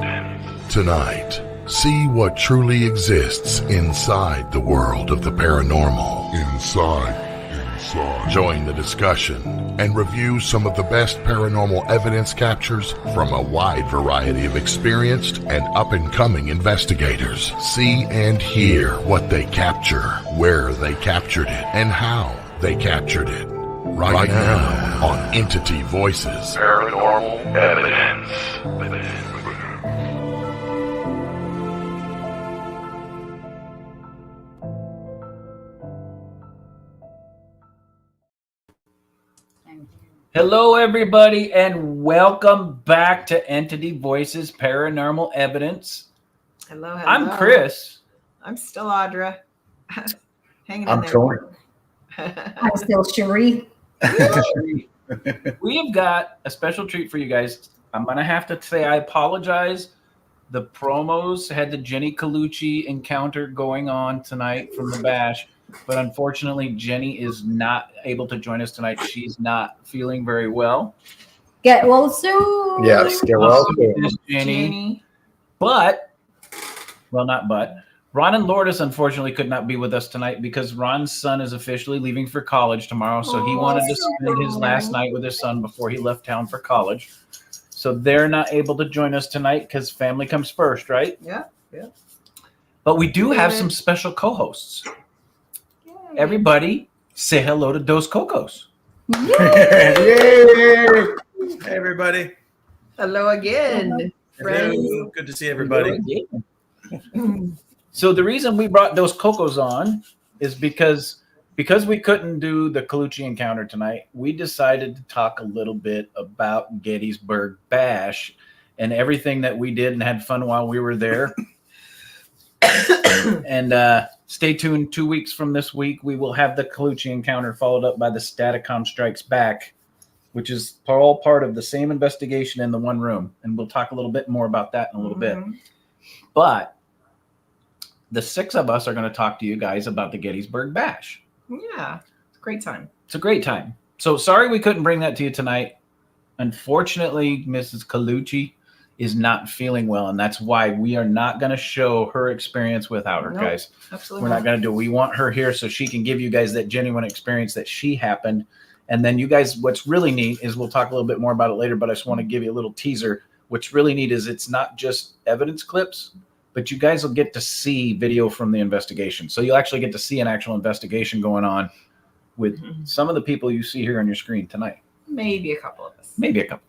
Evidence. Tonight, see what truly exists inside the world of the paranormal. Inside. Join the discussion and review some of the best paranormal evidence captures from a wide variety of experienced and up-and-coming investigators. See and hear what they capture, where they captured it, and how they captured it. Right now on Entity Voices Paranormal Evidence. Hello, everybody, and welcome back to Entity Voices Paranormal Evidence. Hello. I'm Chris. I'm still Audra. Hanging I'm in there. Tony. I'm still Cherie. We have got a special treat for you guys. I'm going to have to say I apologize. The promos had the Jennie Collucci encounter going on tonight from the Bash. But unfortunately, Jennie is not able to join us tonight. She's not feeling very well. Get well soon. Yes, get well soon. Jennie. But, not but. Ron and Lourdes unfortunately could not be with us tonight because Ron's son is officially leaving for college tomorrow. So he wanted to spend his last night with his son before he left town for college. So they're not able to join us tonight because family comes first, right? Yeah. But we do have some special co-hosts. Everybody, say hello to Dos Cocos. Yay! Hey, everybody. Hello again, friends. Hello. Good to see everybody. So the reason we brought Dos Cocos on is because we couldn't do the Collucci encounter tonight, we decided to talk a little bit about Gettysburg Bash and everything that we did and had fun while we were there. And stay tuned. 2 weeks from this week, we will have the Collucci encounter followed up by the Staticom Strikes Back, which is all part of the same investigation in the one room. And we'll talk a little bit more about that in a little bit. But the six of us are going to talk to you guys about the Gettysburg Bash. Yeah, it's a great time. It's a great time. So sorry we couldn't bring that to you tonight. Unfortunately, Mrs. Collucci is not feeling well, and that's why we are not going to show her experience without her, guys. Absolutely. We're not going to do. We want her here so she can give you guys that genuine experience that she happened. And then you guys, what's really neat is we'll talk a little bit more about it later, but I just want to give you a little teaser. What's really neat is it's not just evidence clips, but you guys will get to see video from the investigation. So you'll actually get to see an actual investigation going on with some of the people you see here on your screen tonight. Maybe a couple of us. Maybe a couple.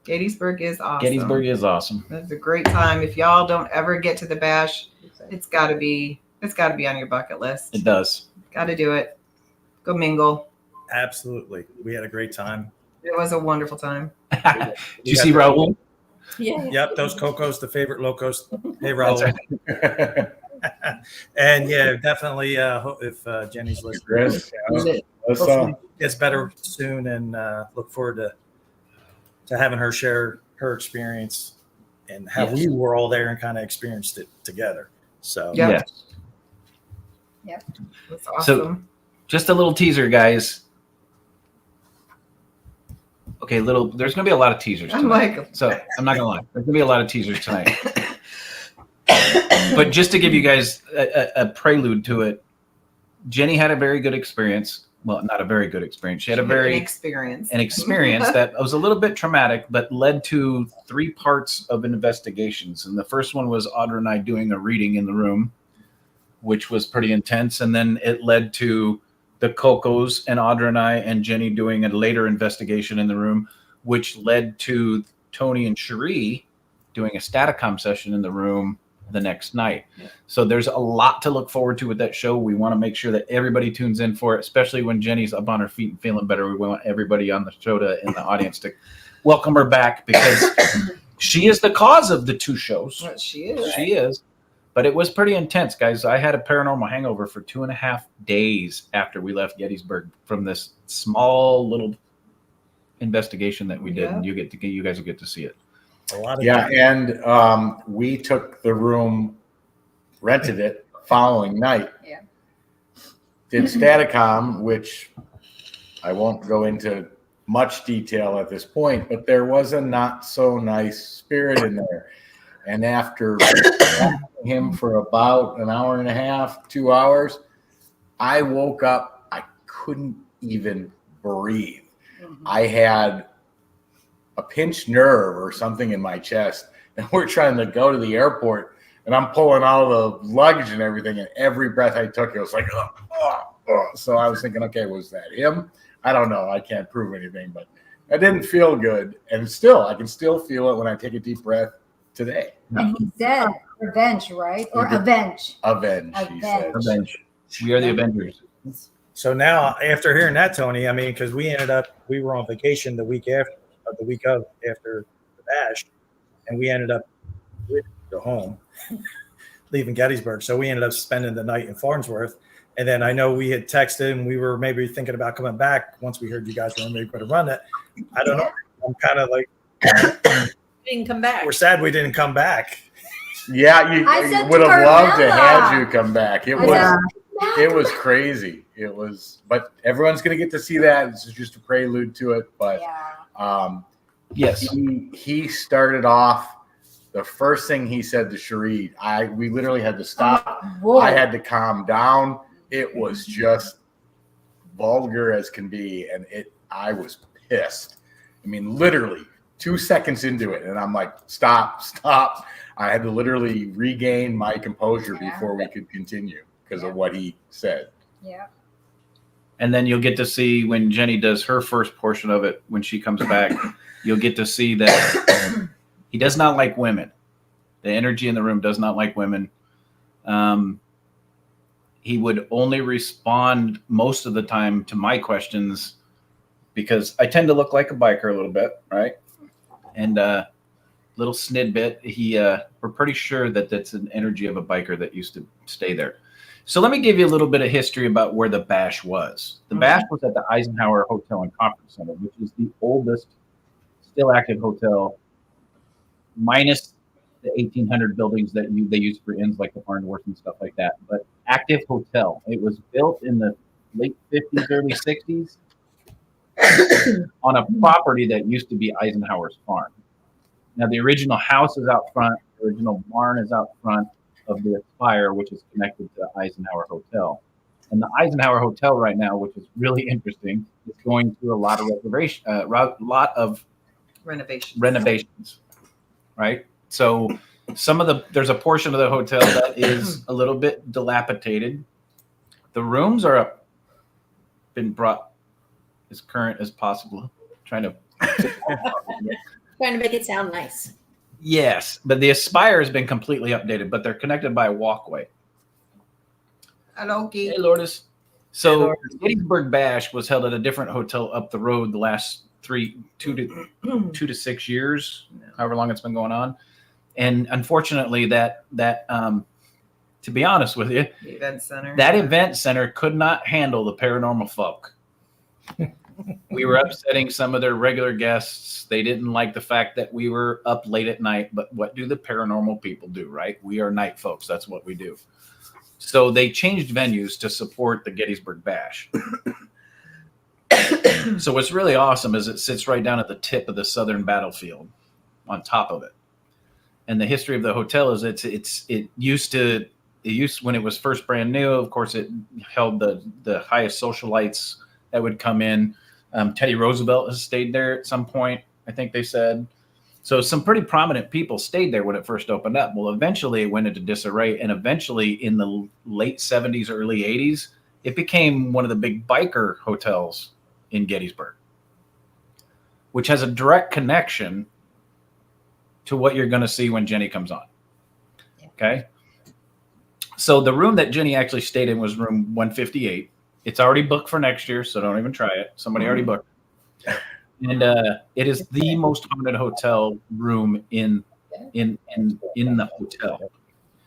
Gettysburg is awesome. Gettysburg is awesome. It's a great time. If y'all don't ever get to the Bash, it's got to be on your bucket list. It does. Got to do it. Go mingle. Absolutely. We had a great time. It was a wonderful time. Did you see Raul? Yeah. Yep, those Cocos, the favorite locos. Hey, Raul. And yeah, definitely if Jennie's listening, Chris, hopefully gets better soon, and look forward to having her share her experience and how we were all there and kind of experienced it together. So Yep. Yep. That's awesome. So just a little teaser, guys. Okay, there's going to be a lot of teasers tonight. So I'm not going to lie. There's going to be a lot of teasers tonight. But just to give you guys a prelude to it, Jennie had a very good experience. Well, not a very good experience. She had an experience that was a little bit traumatic, but led to 3 parts of investigations. And the first one was Audra and I doing a reading in the room, which was pretty intense. And then it led to the Cocos and Audra and I and Jennie doing a later investigation in the room, which led to Tony and Cherie doing a Staticom session in the room the next night. So there's a lot to look forward to with that show. We want to make sure that everybody tunes in for it, especially when Jennie's up on her feet and feeling better. We want everybody on the show in the audience to welcome her back because she is the cause of the 2 shows. Well, she is. She is. But it was pretty intense, guys. I had a paranormal hangover for 2.5 days after we left Gettysburg from this small little investigation that we did. And you guys will get to see it. And we took the room, rented it following night. Did Staticom, which I won't go into much detail at this point, but there was a not so nice spirit in there. And after watching him for about an hour and a half, 2 hours, I woke up. I couldn't even breathe. I had a pinched nerve or something in my chest, and we're trying to go to the airport, and I'm pulling all the luggage and everything, and every breath I took, it was like, So I was thinking, okay, was that him? I don't know. I can't prove anything, but I didn't feel good. And still, I can still feel it when I take a deep breath today. And he said revenge, right? Or avenge. Avenge, he said. Avenge. We are the Avengers. So now, after hearing that, Tony, I mean, because we were on vacation the week after the bash, and we ended up go home, leaving Gettysburg. So we ended up spending the night in Farnsworth. And then I know we had texted and we were maybe thinking about coming back once we heard you guys were maybe going to run it. I don't know. I'm kind of like, didn't come back. We're sad we didn't come back. Yeah, you would have loved to have you come back. It was crazy. It was, but everyone's going to get to see that. This is just a prelude to it. But yes, he started off. The first thing he said to Cherie, we literally had to stop. I had to calm down. It was just vulgar as can be, and I was pissed. I mean, literally 2 seconds into it, and I'm like, stop. I had to literally regain my composure before we could continue because of what he said. Yeah. And then you'll get to see when Jennie does her first portion of it, when she comes back, you'll get to see that he does not like women. The energy in the room does not like women. He would only respond most of the time to my questions because I tend to look like a biker a little bit, right? And little snidbit. We're pretty sure that that's an energy of a biker that used to stay there. So let me give you a little bit of history about where the bash was. The bash was at the Eisenhower Hotel and Conference Center, which is the oldest still active hotel, minus the 1800 buildings that they use for inns like the Farnsworth and stuff like that. But active hotel. It was built in the late 50s, early 60s on a property that used to be Eisenhower's farm. Now, the original house is out front. The original barn is out front of the Aspire, which is connected to the Eisenhower Hotel. And the Eisenhower Hotel right now, which is really interesting, is going through a lot of renovations, right? So there's a portion of the hotel that is a little bit dilapidated. The rooms been brought as current as possible, trying to make it sound nice. Yes, but the Aspire has been completely updated, but they're connected by a walkway. Hello, Geek. Hey, Lourdes. So Gettysburg Bash was held at a different hotel up the road the last 2 to 6 years, however long it's been going on. And unfortunately, that to be honest with you, that event center could not handle the paranormal folk. We were upsetting some of their regular guests. They didn't like the fact that we were up late at night. But what do the paranormal people do, right? We are night folks. That's what we do. So they changed venues to support the Gettysburg Bash. So what's really awesome is it sits right down at the tip of the southern battlefield on top of it. And the history of the hotel is it used when it was first brand new, of course, it held the highest socialites that would come in. Teddy Roosevelt has stayed there at some point, I think they said. So some pretty prominent people stayed there when it first opened up. Well, eventually it went into disarray, and eventually in the late 70s, early 80s, it became one of the big biker hotels in Gettysburg, which has a direct connection to what you're going to see when Jennie comes on. Okay? So the room that Jennie actually stayed in was room 158. It's already booked for next year, so don't even try it. Somebody already booked it. And it is the most haunted hotel room in the hotel.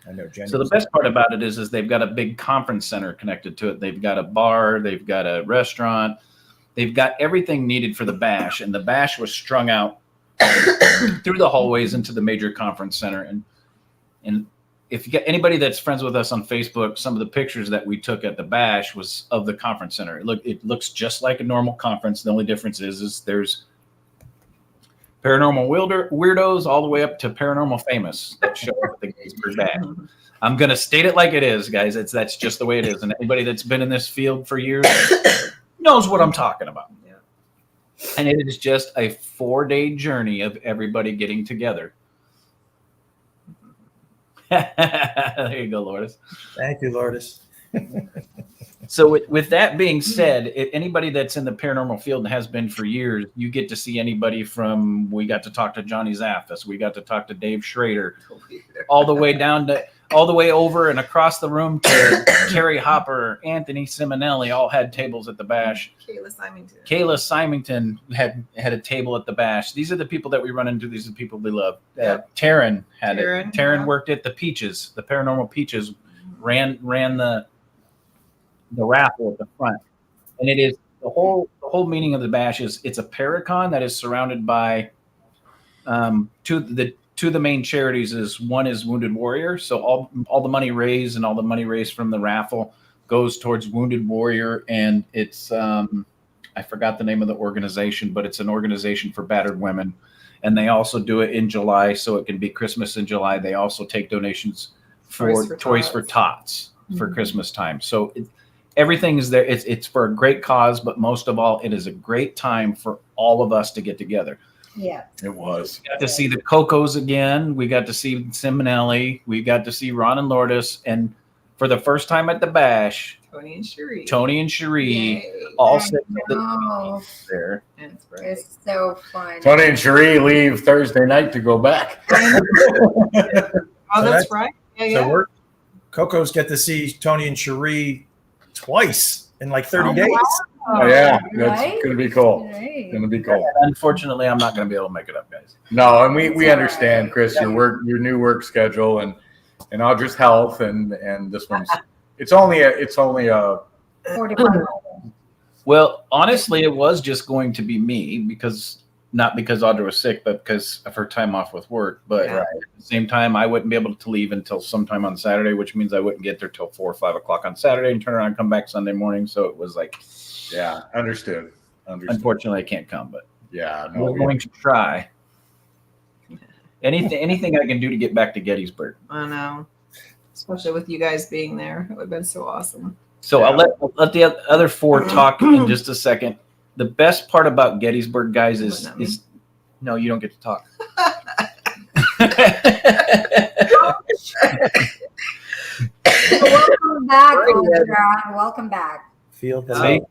I know Jennie. So the best part about it is they've got a big conference center connected to it. They've got a bar, they've got a restaurant, they've got everything needed for the bash. And the bash was strung out through the hallways into the major conference center. And if you get anybody that's friends with us on Facebook, some of the pictures that we took at the bash was of the conference center. It looks just like a normal conference. The only difference is there's paranormal weirdos all the way up to paranormal famous that show up at the Gettysburg bash. I'm gonna state it like it is, guys. That's just the way it is. And anybody that's been in this field for years knows what I'm talking about. Yeah. And it is just a 4-day journey of everybody getting together. There you go, Lourdes. Thank you, Lourdes. So with that being said, if anybody that's in the paranormal field and has been for years, you get to see anybody from, we got to talk to Johnny Zaffis, we got to talk to Dave Schrader, all the way over and across the room to Terry Hopper, Anthony Simonelli, all had tables at the bash. Kayla Symington had a table at the bash. These are the people that we run into. These are the people we love. Taryn had it. Taryn worked at the Peaches, the Paranormal Peaches, ran the raffle at the front. And it is the whole meaning of the bash is it's a paracon that is surrounded by two of the main charities. Is one is Wounded Warrior. So all the money raised and all the money raised from the raffle goes towards Wounded Warrior. And it's I forgot the name of the organization, but it's an organization for battered women. And they also do it in July, so it can be Christmas in July. They also take donations for Toys for Tots for Christmas time. So everything is there. It's for a great cause, but most of all, it is a great time for all of us to get together. Yeah, It was. We got to see the Cocos again. We got to see Simonelli. We got to see Ron and Lourdes. And for the first time at the bash, Tony and Cherie. Yay. All six there. it's so fun. Tony and Cherie leave Thursday night to go back. That's right. Yeah. So Coco's get to see Tony and Cherie twice in like 30 days. Oh, yeah, that's Right? going to be cool. Right. Going to be cool. Unfortunately, I'm not going to be able to make it up, guys. No, and we understand, Chris, your new work schedule and Audra's health and this one's it's only a 45. Well, honestly, it was just going to be me not because Audra was sick, but because of her time off with work. But at the same time, I wouldn't be able to leave until sometime on Saturday, which means I wouldn't get there till 4 or 5 o'clock on Saturday and turn around and come back Sunday morning. So it was like, understood. Unfortunately, I can't come, but No, we're going to try. Anything I can do to get back to Gettysburg. I know. Especially with you guys being there. It would have been so awesome. So I'll let the other four talk in just a second. The best part about Gettysburg, guys, is no, you don't get to talk. Welcome back, Audra. Welcome back. Feel the love.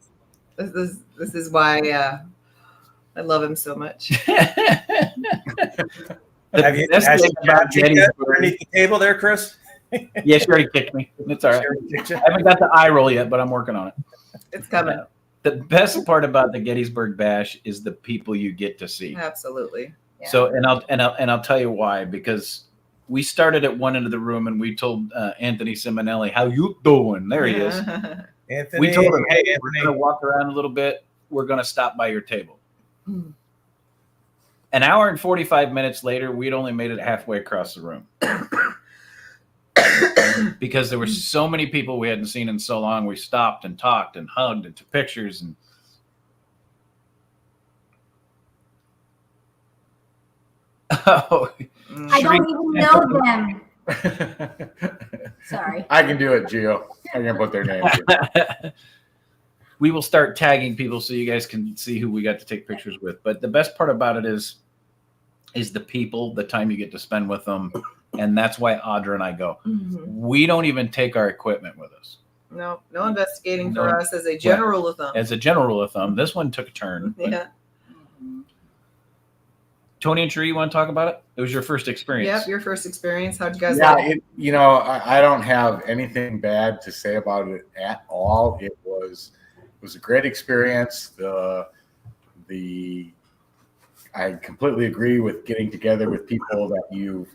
This is why I love him so much. Have you underneath the table there, Chris? Yeah, she already kicked me. It's all right. I haven't got the eye roll yet, but I'm working on it. It's coming. The best part about the Gettysburg Bash is the people you get to see. Absolutely. Yeah. So, and I'll tell you why, because we started at one end of the room and we told Anthony Simonelli, "How you doing?" There he is. Anthony, We told him, "Hey, Anthony. we're going to walk around a little bit. We're going to stop by your table." An hour and 45 minutes later, we'd only made it halfway across the room. Because there were so many people we hadn't seen in so long. We stopped and talked and hugged and took pictures. And I don't even know them. Sorry. I can do it, Gio. I can put their names. We will start tagging people so you guys can see who we got to take pictures with. But the best part about it is the people, the time you get to spend with them. And that's why Audra and I go. We don't even take our equipment with us. No investigating for us as a general rule of thumb. As a general rule of thumb, this one took a turn. Yeah. Tony and Cherie, you want to talk about it? It was your first experience. Yep, your first experience. How'd you guys like it? I don't have anything bad to say about it at all. It was a great experience. I completely agree with getting together with people that you've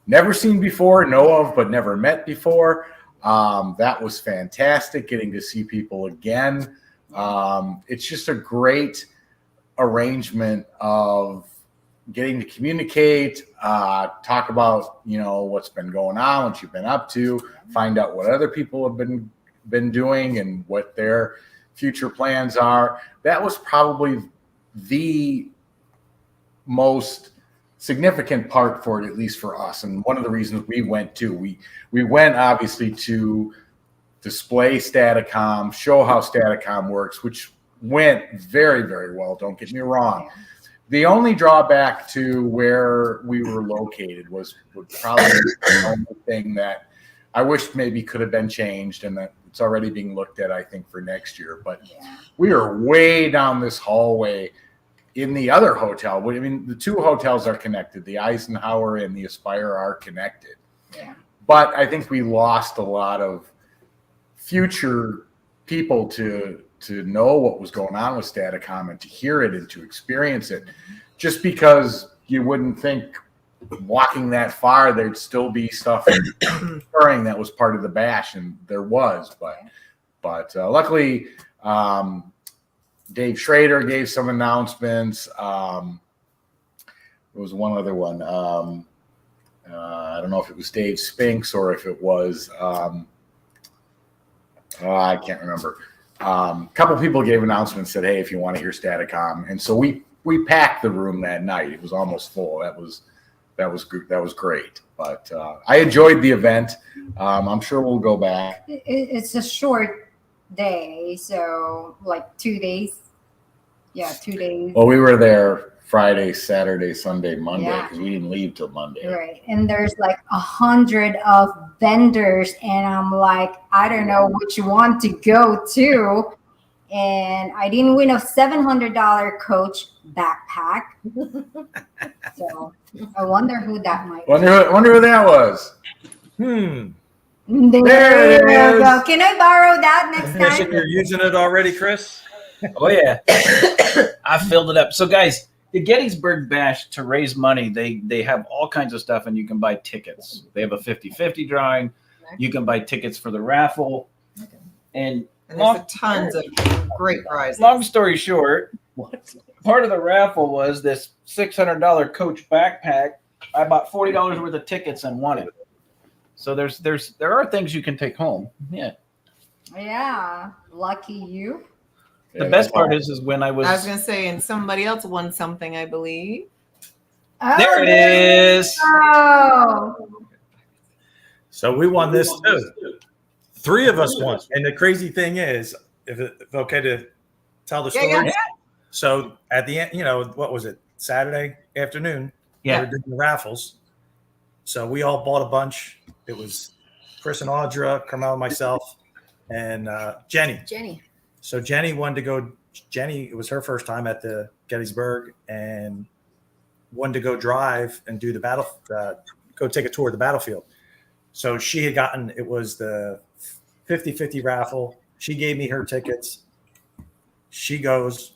never seen before, know of, but never met before. That was fantastic, getting to see people again. It's just a great arrangement of getting to communicate, talk about, what's been going on, what you've been up to, find out what other people have been doing and what their future plans are. That was probably the most significant part for it, at least for us. And one of the reasons we went too, we went obviously to display Staticom, show how Staticom works, which went very, very well. Don't get me wrong. The only drawback to where we were located was probably the only thing that I wish maybe could have been changed, and that it's already being looked at, I think, for next year. But we are way down this hallway in the other hotel. I mean, the two hotels are connected. The Eisenhower and the Aspire are connected. Yeah. But I think we lost a lot of future people to know what was going on with Staticom and to hear it and to experience it, just because you wouldn't think walking that far there'd still be stuff occurring that was part of the bash, and there was. But luckily, Dave Schrader gave some announcements. There was one other one. I don't know if it was Dave Spinks or if it was I can't remember. A couple people gave announcements, said, "Hey, if you want to hear Staticom," and so we packed the room that night. It was almost full. That was great. But I enjoyed the event. I'm sure we'll go back. It's a short day, so like 2 days. Yeah, 2 days. Well, we were there Friday, Saturday, Sunday, Monday, because we didn't leave till Monday. Right. And there's like 100 of vendors, and I'm like, I don't know which one to go to. And I didn't win a $700 Coach backpack. So I wonder who that might be. Wonder who that was. There There it you go. is. Can I borrow that next time? You're using it already, Chris? Oh yeah, I filled it up. So guys, the Gettysburg Bash, to raise money, they have all kinds of stuff, and you can buy tickets. They have a 50-50 drawing. You can buy tickets for the raffle, and there's tons of great prizes. long story short, part of the raffle was this $600 Coach backpack. I bought $40 worth of tickets and won it. So there are things you can take home. Yeah, lucky you. The best part is when I was going to say, and somebody else won something, I believe. Oh, there it is. Oh. So we won this too. 3 of us won. And the crazy thing is, if it's okay to tell the story. Yeah. So at the end, what was it? Saturday afternoon. Yeah. We were doing the raffles. So we all bought a bunch. It was Chris and Audra, Carmella, myself, and Jennie. So Jennie wanted to go. Jennie, it was her first time at the Gettysburg, and wanted to go drive and do the battle. Go take a tour of the battlefield. So she had gotten. It was the 50-50 raffle. She gave me her tickets. She goes.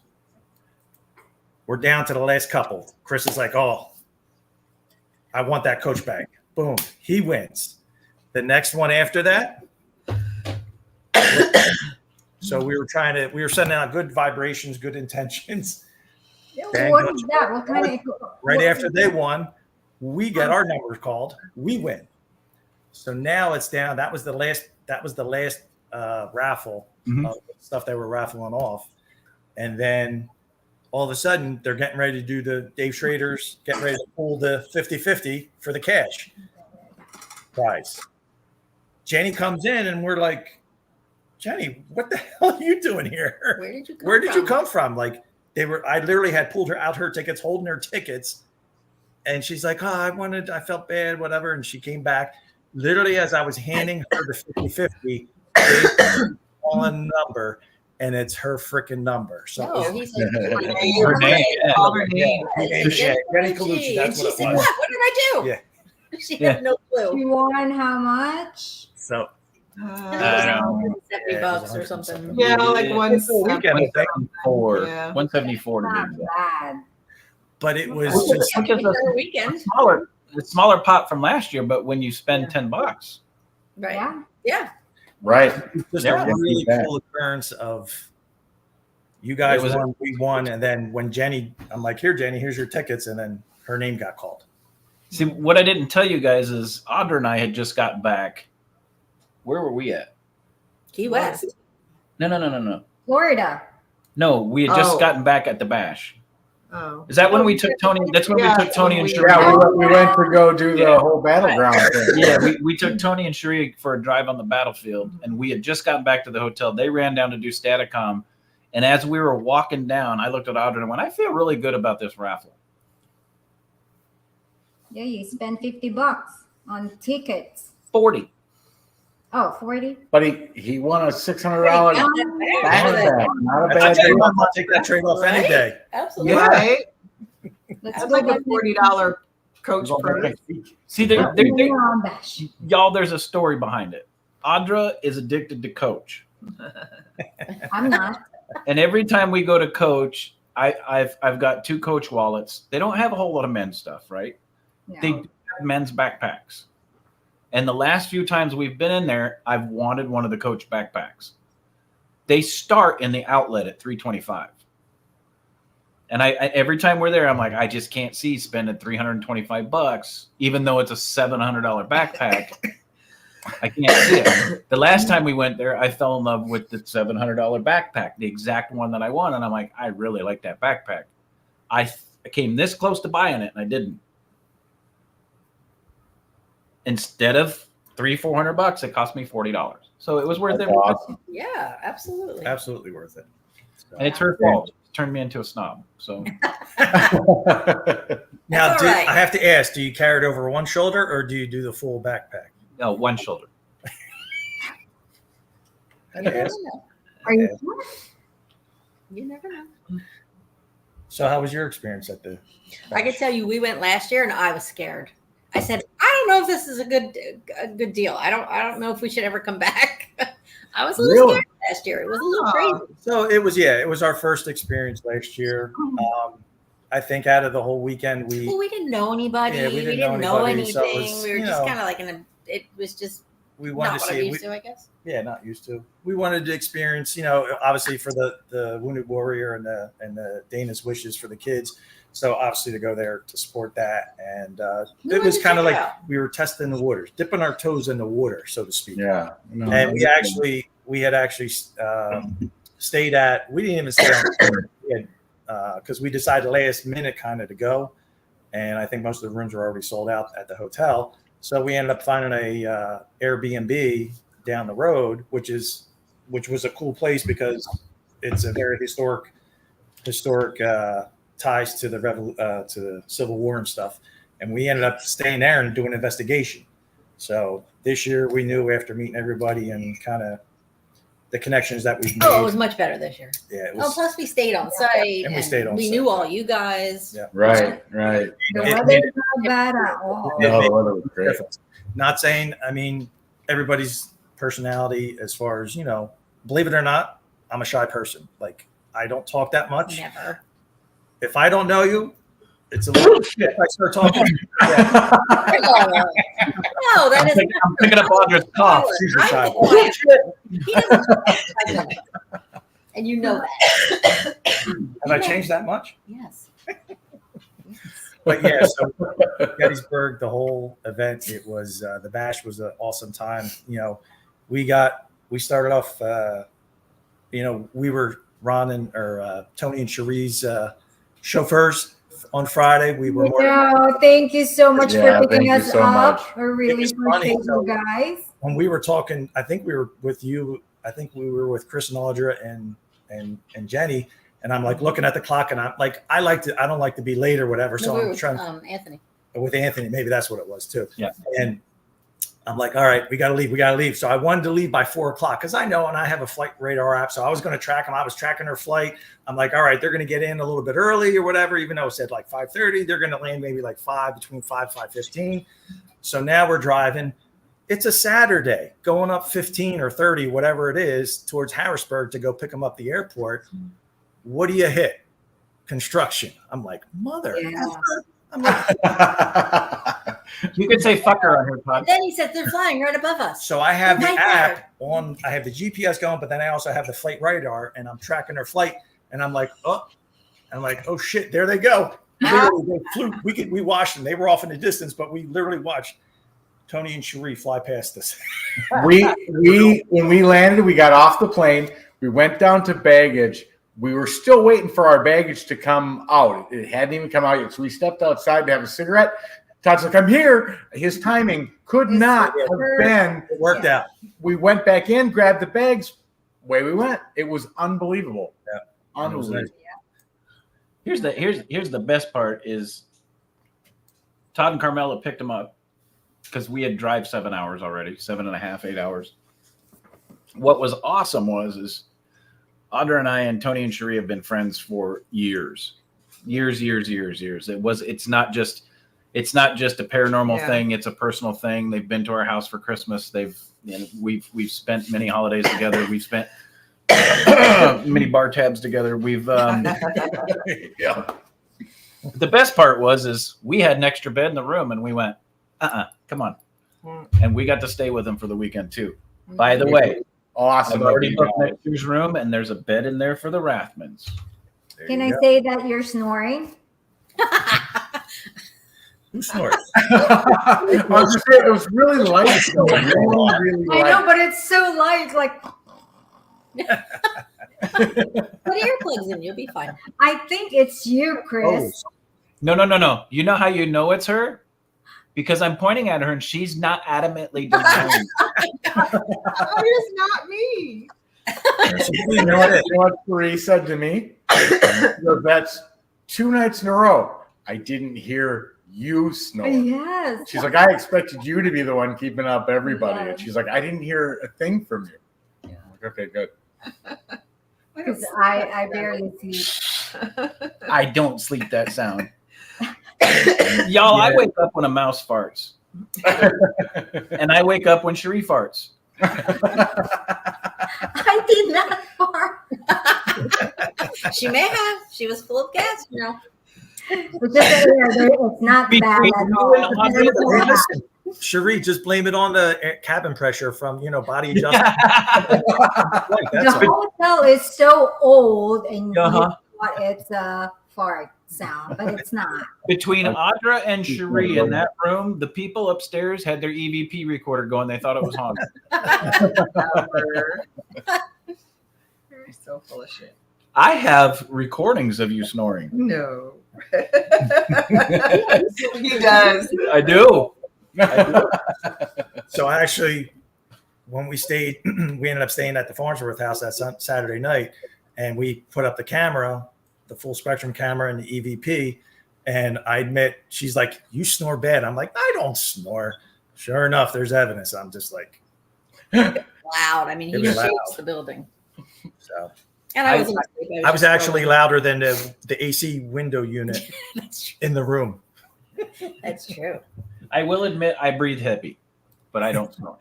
We're down to the last couple. Chris is like, "Oh, I want that Coach bag." Boom. He wins. The next one after that. So we were sending out good vibrations, good intentions. What is that? What kind of? Right after they won, we get our numbers called. We win. So now it's down. That was the last raffle of stuff they were raffling off. And then all of a sudden they're getting ready to do the Dave Schrader's, getting ready to pull the 50-50 for the cash prize. Jennie comes in and we're like, "Jennie, what the hell are you doing here? Where did you come from?" Like I literally had pulled her out her tickets, holding her tickets. And she's like, "Oh, I felt bad, whatever." And she came back literally as I was handing her the 50-50, on number, and it's her freaking number. So No, he said her name. Call her name. Jennie Collucci, that's what it was. What did I do? Yeah. She had no clue. You won how much? So $70 or something. Yeah, like one weekend, I think. 174. Yeah. 174 to Not be exact. bad. But it was Which just is a Weekend. smaller pot from last year, but when you spend $10, Right. Yeah. Yeah. Right. just Yeah. a really cool occurrence of you guys won, we won, and then when Jennie, I'm like, "Here, Jennie, here's your tickets," and then her name got called. See, what I didn't tell you guys is Audra and I had just gotten back. Where were we at? Key West. No. Florida. No, we had just gotten back at the bash. Oh. Is that when we took Tony? That's when we took Tony and Cherie. Yeah, we went to go do the whole battleground thing. Yeah, we took Tony and Cherie for a drive on the battlefield, and we had just gotten back to the hotel. They ran down to do Staticom, and as we were walking down, I looked at Audra and went, I feel really good about this raffle. Yeah, you spend $50 on tickets. 40. Oh, 40? But he won a $600 Yeah. backpack. Not a bad I'll deal. take that trade off any day. Absolutely. Right? Let's That's go like a with $40 coach purse. See, on bash. y'all, there's a story behind it. Audra is addicted to Coach. I'm not. And every time we go to Coach, I've got 2 Coach wallets. They don't have a whole lot of men's stuff, right? No. They do have men's backpacks. And the last few times we've been in there, I've wanted one of the Coach backpacks. They start in the outlet at $325. And I every time we're there, I'm like, I just can't see spending $325, even though it's a $700 backpack. I can't see it. The last time we went there, I fell in love with the $700 backpack, the exact one that I want. And I'm like, I really like that backpack. I came this close to buying it, and I didn't. Instead of $300-400, it cost me $40. So it was worth it. Awesome. Yeah, absolutely. Absolutely worth it. So. And it's her fault. She turned me into a snob. So Now, That's all right. I have to ask, do you carry it over one shoulder or do you do the full backpack? no, one shoulder. I had to ask. Are you sure? You never know. So how was your experience at the I could tell you, we went last year and I was scared. I said, I don't know if this is a good deal. I don't know if we should ever come back. I was a little scared last year. It was a little crazy. So it was our first experience last year. I think out of the whole weekend, We didn't know anybody. Yeah, we didn't know anybody, so it anything. was, We were you just know, kind of like it was just we wanted not to what I'm see used to, I guess. Yeah, not used to. We wanted to experience, obviously for the Wounded Warrior and the Dana's wishes for the kids. So obviously to go there to support that, and it was kind of like we were testing the waters, dipping our toes in the water, so to speak. Yeah. No, And we had actually stayed at. We didn't even stay on because we decided last minute kind of to go, and I think most of the rooms were already sold out at the hotel. So we ended up finding a Airbnb down the road, which was a cool place because it's a very historic ties to the Civil War and stuff. And we ended up staying there and doing an investigation. So this year we knew after meeting everybody and kind of the connections that we've made. Oh, it was much better this year. Yeah, it was. Plus we stayed on site. And we stayed on We site. knew all you guys. Yeah. Right. The It- weather's not bad at all. No, the weather was great. Not saying, everybody's personality as far as, believe it or not, I'm a shy person. Like, I don't talk that much. Never. If I don't know you, it's a little shit. I start talking. Yeah. No, that is. I'm picking up Audra's cough. She's a shy I'm boy. quiet. He doesn't talk. And you know that. Have I changed that much? Yes. But yeah, so Gettysburg, the whole event, it was the bash was an awesome time. We started off. We were Ron and Tony and Cherie's chauffeurs on Friday. We were. Thank you so much Yeah, for picking thank you us so up. much. I really It was funny, appreciate so- you guys. When we were talking, I think we were with you. I think we were with Chris and Audra and Jenny. And I'm like looking at the clock, and I'm like, I don't like to be late or whatever. So No, we I'm were, trying Anthony. with Anthony. Maybe that's what it was too. Yeah. And I'm like, all right, we got to leave. So I wanted to leave by 4:00 because I know, and I have a flight radar app. So I was going to track them. I was tracking her flight. I'm like, all right, they're going to get in a little bit early or whatever, even though it said like 5:30, they're going to land maybe like between 5:15. So now we're driving. It's a Saturday going up 15 or 30, whatever it is, towards Harrisburg to go pick them up at the airport. What do you hit? Construction. I'm like, mother. Yeah. I'm like, You could say fucker on her pod. Then he said they're flying right above us. so I have the Right app there. on, I have the GPS going, but then I also have the flight radar and I'm tracking their flight. And I'm like, oh shit, there they go. Literally, they flew. We watched them. They were off in the distance, but we literally watched Tony and Cherie fly past us. we when we landed, we got off the plane. We went down to baggage. We were still waiting for our baggage to come out. It hadn't even come out yet. So we stepped outside to have a cigarette. Todd's like, I'm here. His timing could not have been. It worked out. We went back in, grabbed the bags. Away we went. It was unbelievable. Yeah. Unbelievable. Here's the best part is Todd and Carmella picked him up because we had drive 7 hours already, 7.5, 8 hours. What was awesome is Audra and I and Tony and Cherie have been friends for years. It's not just a paranormal thing. It's a personal thing. They've been to our house for Christmas. We've spent many holidays together. We've spent many bar tabs together. We've Yeah. The best part is we had an extra bed in the room and we went, come on. And we got to stay with them for the weekend too. By the way, awesome. I've already booked next year's room and there's a bed in there for the Rathmans. Can I say that you're snoring? Who snores? I was just saying, it was really light. Really light. I know, but it's so light. Like, Put earplugs in, you'll be fine. I think it's you, Chris. No. You know how you know it's her? Because I'm pointing at her and she's not adamantly denying. It's not me. You know what Cherie said to me? So that's 2 nights in a row. I didn't hear you snore. Yes. She's like, I expected you to be the one keeping up everybody. Yeah. And she's like, I didn't hear a thing from you. I'm like, okay, good. Because I barely sleep. I don't sleep that sound. Y'all, I wake up when a mouse farts. And I wake up when Cherie farts. I did not fart. She may have. She was full of gas, you know. It's just it's not bad at all. Cherie, just blame it on the cabin pressure from body adjustment. The hotel is so old, and you thought it's a fart sound, but it's not. Between Audra and Cherie in that room, the people upstairs had their EVP recorder going. They thought it was haunted. You're so full of shit. I have recordings of you snoring. No. He does. I do. So actually, when we ended up staying at the Farnsworth house that Saturday night, and we put up the camera, the full spectrum camera and the EVP. And I admit, she's like, you snore bad. I'm like, I don't snore. Sure enough, there's evidence. I'm just like, Loud. I mean, he It was shakes loud. the building. so. And I was actually louder than the AC window unit That's true. in the room. That's true. I will admit I breathe heavy, but I don't snore.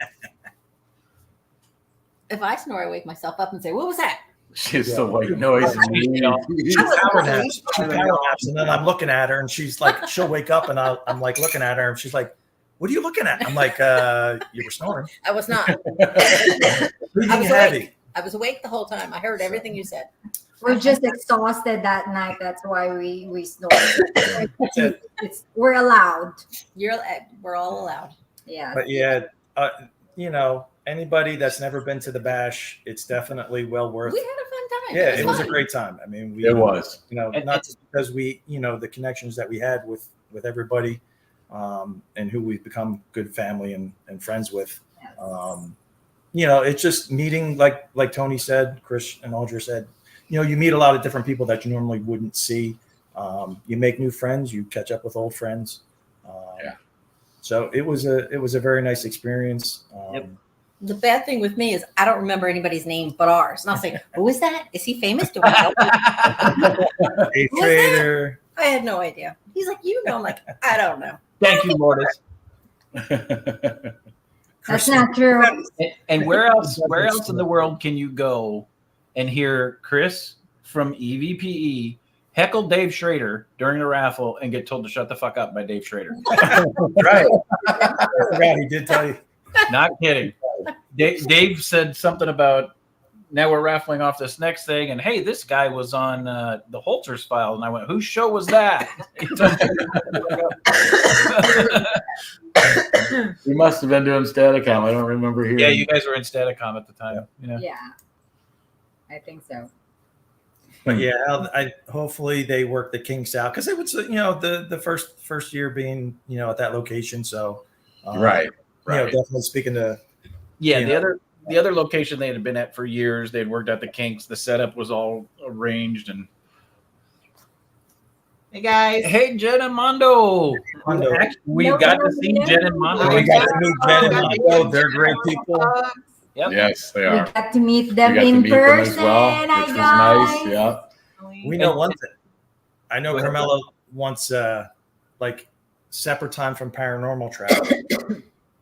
If I snore, I wake myself up and say, "What was that?" She's the white noise. Two power naps, and then I'm looking at her, and she's like, she'll wake up, and I'm like looking at her, and she's like, "What are you looking at?" I'm like, "You were snoring." I was not. Breathing I was heavy. awake. I was awake the whole time. I heard everything you said. We're just exhausted that night. That's why we snore. We're allowed. We're all allowed. Yeah. But yeah, anybody that's never been to the bash, it's definitely well worth. We had a fun time. Yeah, it was a fun. great time. I mean, It was. Not just because we, the connections that we had with everybody, and who we've become good family and friends with. It's just meeting, like Tony said, Chris and Audra said, you meet a lot of different people that you normally wouldn't see. You make new friends, you catch up with old friends. So it was a very nice experience. Yep. The bad thing with me is I don't remember anybody's name but ours. And I'll say, who is that? Is he famous? Do I know? A trader. I had no idea. He's like, I'm like, I don't know. Thank you, Lourdes. That's not true. And where else in the world can you go and hear Chris from EVPE heckle Dave Schrader during a raffle and get told to shut the fuck up by Dave Schrader? Right. I forgot he did tell you. Not kidding. Dave said something about now we're raffling off this next thing, and hey, this guy was on the Holters file, and I went, whose show was that? We must have been doing Staticom. I don't remember hearing. Yeah, you guys were in Staticom at the time. Yeah, I think so. But yeah, hopefully they work the kinks out, because it was the first year being at that location. So right. Definitely speaking to the other location they had been at for years. They had worked out the kinks. The setup was all arranged. And hey guys, hey, Jen and Mondo. We got to see Jen and Mondo. We got to meet Jen and Mondo. They're great people. Yep. Yes, they are. We got to meet them We got to in meet them person. as well, which was nice. Yeah. We know one thing. I know Carmella wants like separate time from paranormal travel,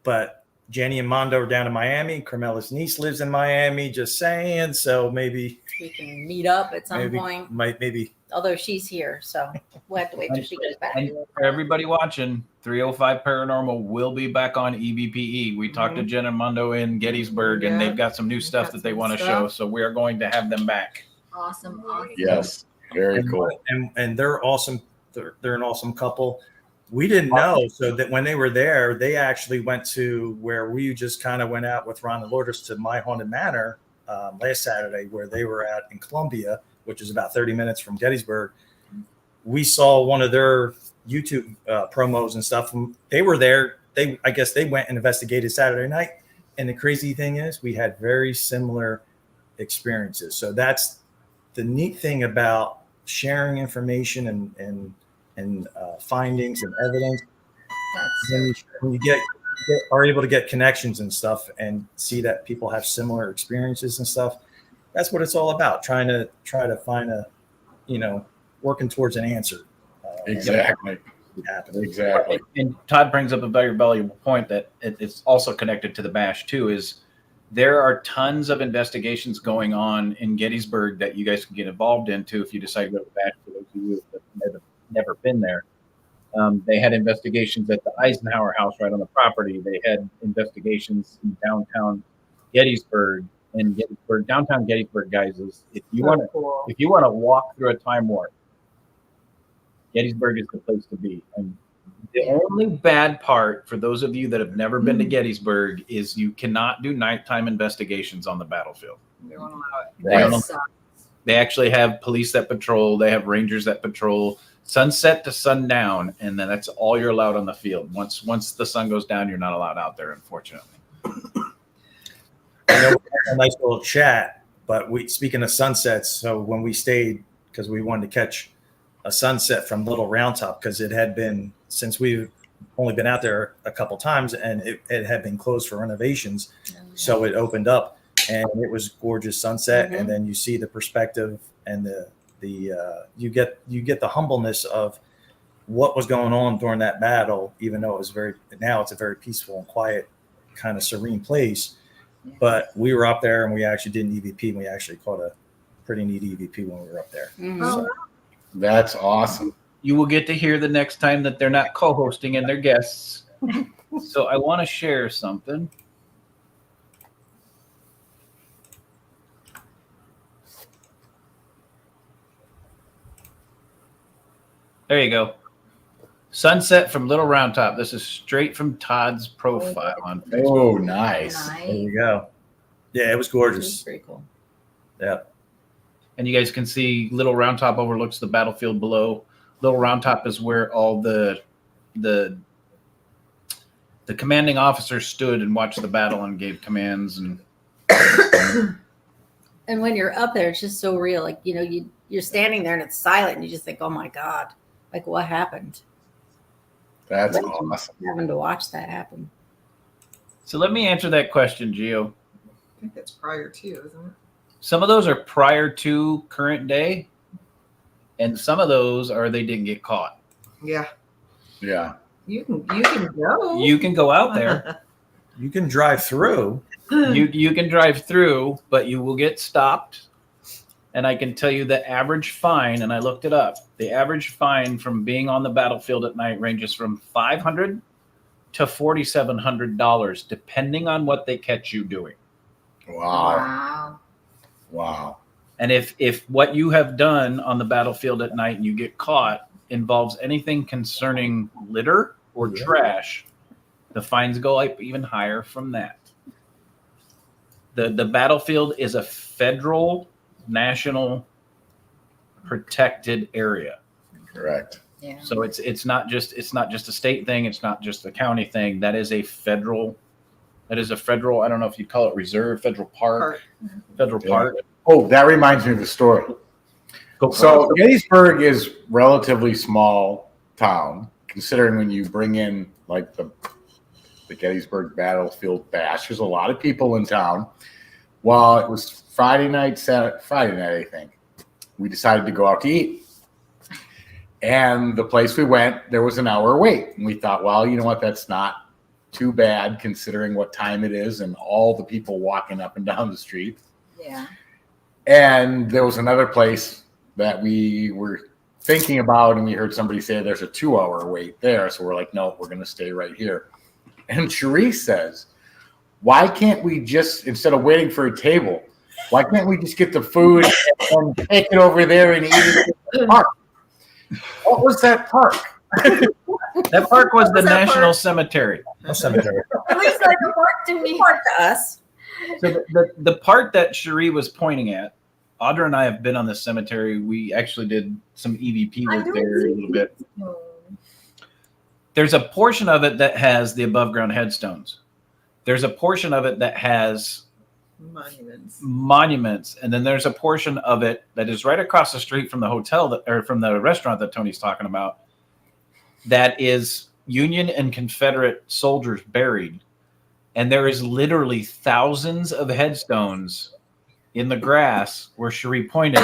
but Jennie and Mondo are down in Miami. Carmella's niece lives in Miami. Just saying. So maybe We can meet up at some point. Maybe. Although she's here, so we'll have to wait till she gets back. And for everybody watching, 305 Paranormal will be back on EVPE. We talked to Jen and Mondo in Gettysburg, and they've got some new stuff that they want to show. So we are going to have them back. Awesome. Yes. Very cool. And they're awesome. They're an awesome couple. We didn't know, so that when they were there, they actually went to where we just kind of went out with Ron and Lourdes to My Haunted Manor last Saturday, where they were at in Columbia, which is about 30 minutes from Gettysburg. We saw one of their YouTube promos and stuff. They were there. I guess they went and investigated Saturday night. And the crazy thing is, we had very similar experiences. So that's the neat thing about sharing information and findings and evidence. When you are able to get connections and stuff and see that people have similar experiences and stuff, that's what it's all about. Trying to find working towards an answer. Exactly. Exactly. And Todd brings up a very valuable point that it's also connected to the bash too, is there are tons of investigations going on in Gettysburg that you guys can get involved into if you decide to go to the bash, for those of you that have never been there. They had investigations at the Eisenhower House right on the property. They had investigations in downtown Gettysburg. And downtown Gettysburg, guys, is if you want to walk through a time warp, Gettysburg is the place to be. And the only bad part for those of you that have never been to Gettysburg is you cannot do nighttime investigations on the battlefield. They won't allow it. They actually have police that patrol. They have rangers that patrol sunset to sundown, and then that's all you're allowed on the field. Once the sun goes down, you're not allowed out there, unfortunately. I know we had a nice little chat, but speaking of sunsets, so when we stayed, because we wanted to catch a sunset from Little Round Top, because it had been, since we've only been out there a couple times, and it had been closed for renovations, so it opened up, and it was gorgeous sunset, and then you see the perspective and you get the humbleness of what was going on during that battle, even though it's a very peaceful and quiet, kind of serene place. But we were up there and we actually did an EVP, and we actually caught a pretty neat EVP when we were up there. So, that's awesome. You will get to hear the next time that they're not co-hosting and they're guests. So I want to share something. There you go. Sunset from Little Round Top. This is straight from Todd's profile on Facebook. Oh, nice. there you go. Yeah, it was gorgeous. It's pretty cool. Yeah. And you guys can see Little Round Top overlooks the battlefield below. Little Round Top is where all the commanding officers stood and watched the battle and gave commands. And And when you're up there, it's just so real. Like, you're standing there and it's silent, and you just think, oh my God, like what happened? That's awesome. Having to watch that happen. so let me answer that question, Gio. I think that's prior to, isn't it? Some of those are prior to current day, and some of those are they didn't get caught. Yeah. Yeah. You can go. You can go out there. You can drive through. You can drive through, but you will get stopped. And I can tell you the average fine, and I looked it up. The average fine from being on the battlefield at night ranges from $500 to $4,700, depending on what they catch you doing. Wow. Wow. Wow. And if what you have done on the battlefield at night and you get caught involves anything concerning litter or trash, the fines go up even higher from that. The battlefield is a federal, national protected area. Correct. Yeah. So it's not just a state thing. It's not just a county thing. That is a federal. I don't know if you call it reserve, federal park. Federal park. Oh, that reminds me of a story. So Gettysburg is relatively small town, considering when you bring in like the Gettysburg Battlefield Bash. There's a lot of people in town. Well, it was Friday night, I think. We decided to go out to eat. And the place we went, there was an hour wait. And we thought, well, you know what? That's not too bad considering what time it is and all the people walking up and down the street. Yeah. And there was another place that we were thinking about, and we heard somebody say there's a 2-hour wait there. So we're like, no, we're going to stay right here. And Cherie says, why can't we just, instead of waiting for a table, why can't we just get the food and take it over there and eat it in the park? What was that park? That park was the National Cemetery. Cemetery. It looks like a park to me. Part to us. So the part that Cherie was pointing at, Audra and I have been on the cemetery. We actually did some EVP work there a little bit. There's a portion of it that has the above ground headstones. There's a portion of it that has monuments, and then there's a portion of it that is right across the street from the hotel or from the restaurant that Tony's talking about, that is Union and Confederate soldiers buried. And there is literally thousands of headstones in the grass where Cherie pointed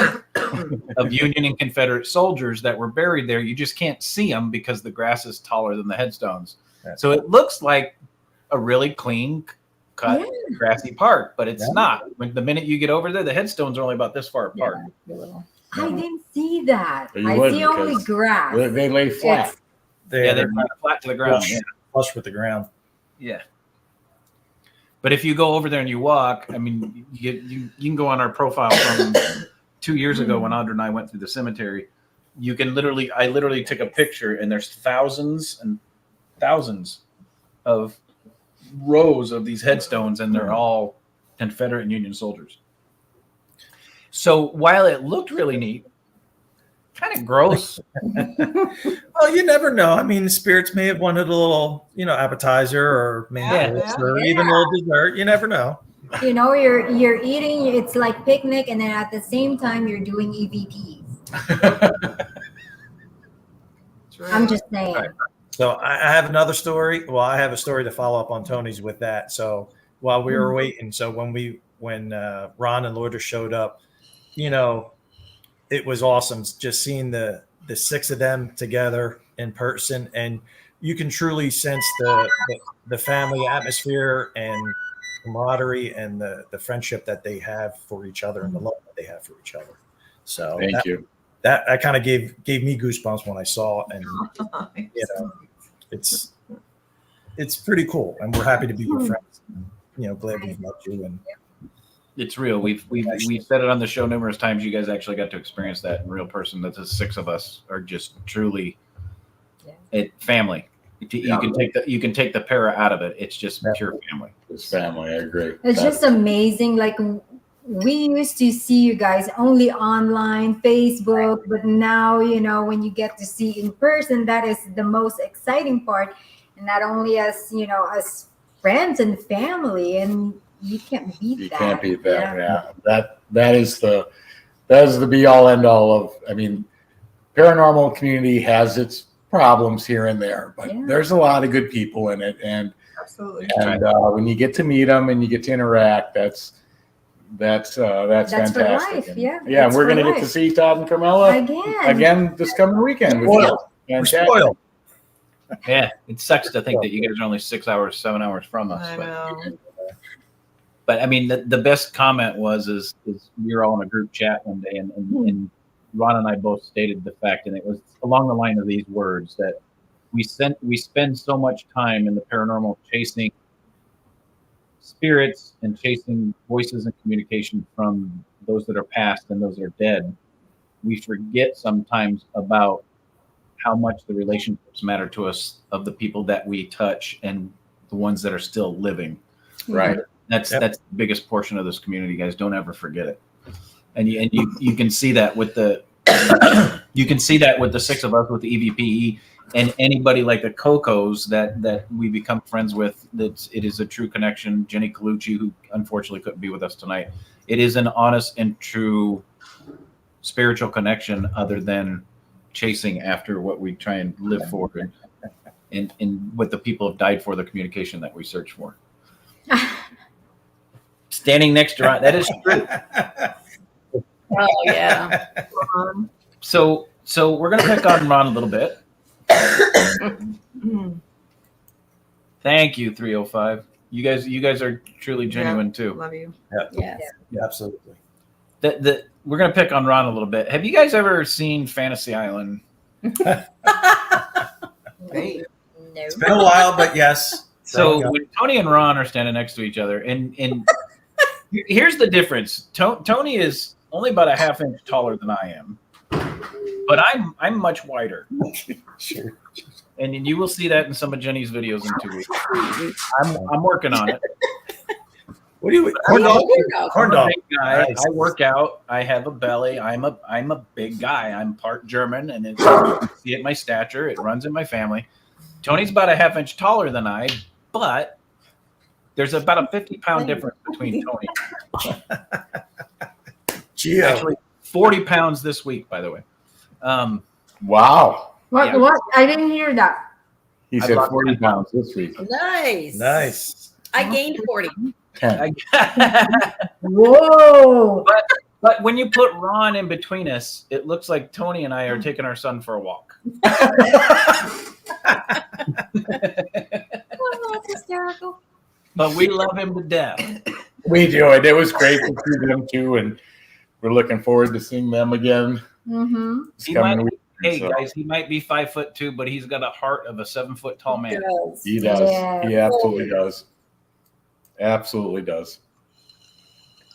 of Union and Confederate soldiers that were buried there. You just can't see them because the grass is taller than the headstones. So it looks like a really clean cut grassy park, but it's not. When the minute you get over there, the headstones are only about this far apart. I didn't see that. You I would, see only because grass. They lay flat. They're kind of flat to the ground. Flush with the ground. Yeah. But if you go over there and you walk, I mean, you can go on our profile from 2 years ago when Audra and I went through the cemetery. You can I literally took a picture, and there's thousands and thousands of rows of these headstones, and they're all Confederate and Union soldiers. So while it looked really neat, kind of gross. Well, you never know. I mean, the spirits may have wanted a little, appetizer or maybe or even a little dessert. You never know. You know, you're eating. It's like picnic, and then at the same time you're doing EVPs. I'm just saying. Right. So I have another story. Well, I have a story to follow up on Tony's with that. So while we were waiting, so when Ron and Audra showed up, it was awesome just seeing the 6 of them together in person, and you can truly sense the family atmosphere and camaraderie and the friendship that they have for each other and the love that they have for each other. So Thank you. That kind of gave me goosebumps when I saw it, and it's pretty cool, and we're happy to be your friends. Glad we've met you, and it's real. We've said it on the show numerous times. You guys actually got to experience that in real person. That the 6 of us are just truly family. You can take the para out of it. It's just pure family. It's family. I agree. It's just amazing. Like, we used to see you guys only online, Facebook, but now, when you get to see in person, that is the most exciting part. And not only as, as friends and family, and you can't beat that. You can't beat that. Yeah. That is the be all end all of, paranormal community has its problems here and there, but there's a lot of good people in it. And absolutely. And when you get to meet them and you get to interact, that's fantastic. For life. Yeah. We're going to get to see Todd and Carmella again this coming weekend. We're spoiled. Yeah, it sucks to think that you guys are only 6 hours, 7 hours from us. I know. But the best comment is we were all in a group chat one day, and Ron and I both stated the fact, and it was along the line of these words, that we spend so much time in the paranormal chasing spirits and chasing voices and communication from those that are past and those that are dead, we forget sometimes about how much the relationships matter to us of the people that we touch and the ones that are still living. Right. That's the biggest portion of this community, guys. Don't ever forget it. And you can see that with the six of us with the EVPE and anybody like the Cocos that we become friends with. That it is a true connection. Jennie Collucci, who unfortunately couldn't be with us tonight. It is an honest and true spiritual connection, other than chasing after what we try and live for, and what the people have died for, the communication that we search for. Standing next to Ron, that is true. Oh yeah. So we're gonna pick on Ron a little bit. Thank you, 305. You guys are truly genuine too. Love you. Yes. Yeah, absolutely. We're gonna pick on Ron a little bit. Have you guys ever seen Fantasy Island? Great. No. It's been a while, but yes. So when Tony and Ron are standing next to each other, and here's the difference. Tony is only about a half inch taller than I am, but I'm much wider. Sure. And you will see that in some of Jenny's videos in 2 weeks. I'm working on it. What do you Corn dog? Corn I'm a dog. big guy. Nice. I work out. I have a belly. I'm a big guy. I'm part German, and you can see it in my stature. It runs in my family. Tony's about a half inch taller than I, but there's about a 50-pound difference between Tony. Geo. Actually, 40 pounds this week, by the way. Wow. What? Yeah. What? I didn't hear that. He said 40 pounds this week. Nice. Nice. I gained 40. 10. Whoa. But when you put Ron in between us, it looks like Tony and I are taking our son for a walk. Oh, that's hysterical. But we love him to death. We do it. It was great to see them too, and we're looking forward to seeing them again. Mm-hmm. this He coming might- week. Hey So, guys, he might be 5'2", but he's got a heart of a 7-foot tall man. Yes. he does. Yeah. He absolutely does. Absolutely does.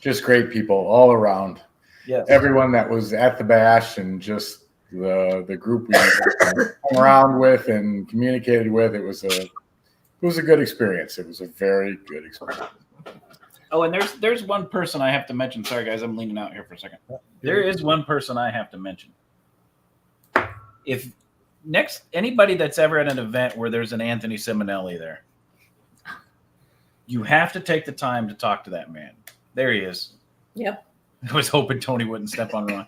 Just great people all around. Yes. Everyone that was at the bash and just the group we hung around with and communicated with. It was a good experience. It was a very good experience. Oh, and there's one person I have to mention. Sorry guys, I'm leaning out here for a second. There is one person I have to mention. If anybody that's ever at an event where there's an Anthony Simonelli there, you have to take the time to talk to that man. There he is. Yep. I was hoping Tony wouldn't step on Ron.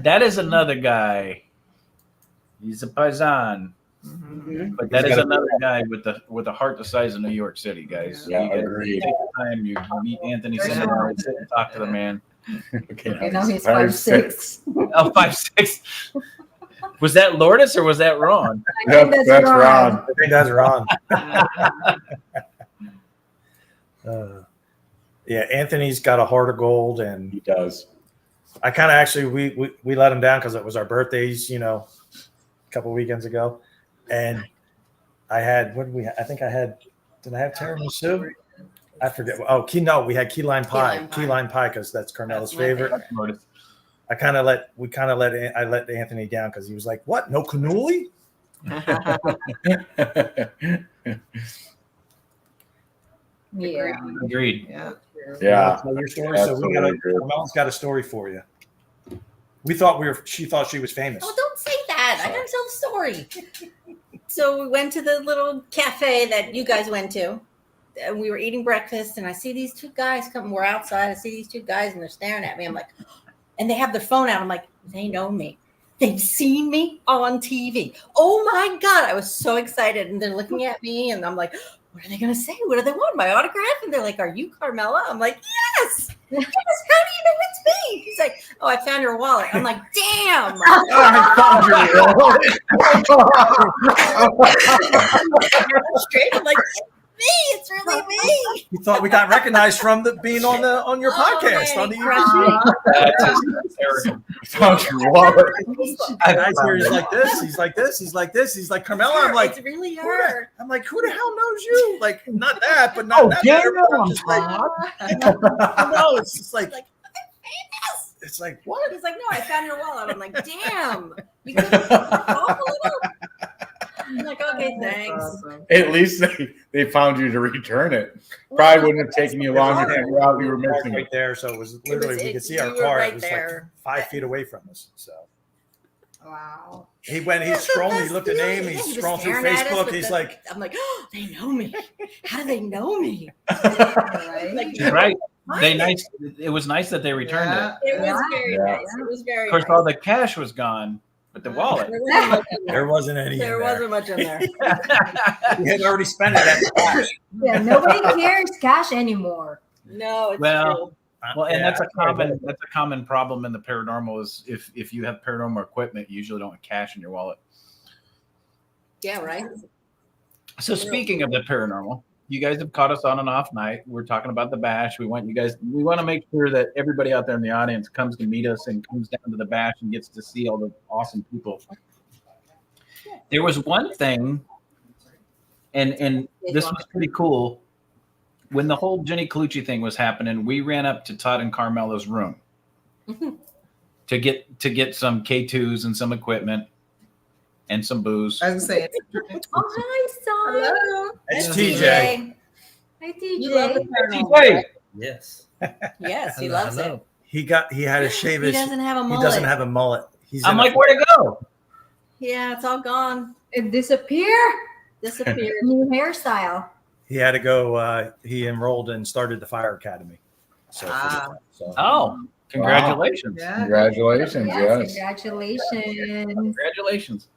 That is another guy. He's a paisan, but that is another guy with a heart the size of New York City, guys. Yeah, You get- agreed. take the time, you meet Anthony Simonelli, sit and talk to the man. Okay, I know he's 5'6". Oh, 5'6". Was that Lourdes or was that Ron? I think That's Ron. I think that's wrong. Yeah, Anthony's got a heart of gold, and He does. I kind of actually we let him down because it was our birthdays, a couple weekends ago, and I had I think I had tiramisu? I forget. Oh, we had key lime pie. Key lime pie because that's Carmella's favorite. I let Anthony down because he was like, "What? No cannoli?" Yeah. Agreed. Yeah. Yeah. Tell your story. So Absolutely. Carmella's got a story for you. She thought she was famous. Oh, don't say that. I gotta tell the story. So we went to the little cafe that you guys went to. And we were eating breakfast, and I see these two guys come. We're outside. I see these two guys, and they're staring at me. I'm like, and they have their phone out. I'm like, they know me. They've seen me on TV. Oh my God. I was so excited. And they're looking at me, and I'm like, what are they going to say? What do they want? My autograph? And they're like, are you Carmella? I'm like, yes. Yes. How do you know it's me? He's like, oh, I found your wallet. I'm like, damn. Straight. I'm like, it's It's really me. We thought we got recognized from being on your podcast on the Hysterical. Found your wallet. Guys here, he's like this. He's like this. He's like this. He's like Carmella. I'm like, it's really who her. I'm like, who the hell knows you? Like, not that, but not that. I'm just like, no, it's just like, it's like what? He's like, no, I found your wallet. I'm like, damn. You could have off a little. I'm like, okay, thanks. At least they found you to return it. Probably wouldn't have taken you long to figure out we were missing right it. there. So it was literally we could see our you were car. right It was there. like 5 feet away from us. So Wow. he went. He's scrolling. He looked at name. He's was scrolling through staring at us Facebook. with He's the- like, I'm like, oh, they know me. How do they know me? Right? Like, She's right. It was nice that they returned Yeah. It was very Yeah. nice. It was very it. Of course, nice. all the cash was gone, but the wallet. There wasn't much in there wasn't any. there. There wasn't much in there. We had already spent it at the cash. Yeah, nobody carries cash anymore. No, it's Well, true. Well, and Yeah, that's a common problem in the paranormal is if you have paranormal equipment, you usually don't have cash in your wallet. Yeah, right. So speaking of the paranormal, you guys have caught us on an off night. We're talking about the bash. We want to make sure that everybody out there in the audience comes to meet us and comes down to the bash and gets to see all the awesome people. There was one thing, and this was pretty cool. When the whole Jennie Collucci thing was happening, we ran up to Todd and Carmella's room to get some K2s and some equipment and some booze. I was gonna say, Oh, hi, son. hello. It's Hello, TJ. Hi, You love the TJ. paranormal. Wait, Yes. Yes, he loves it. He had to shave He his. doesn't have a He mullet. doesn't have a mullet. I'm like, where'd it go? Yeah, it's all gone. It disappeared. Disappeared. New hairstyle. He had to go. He enrolled and started the fire academy. So, Oh, congratulations. Yeah. Congratulations, yes. Congratulations. Congratulations.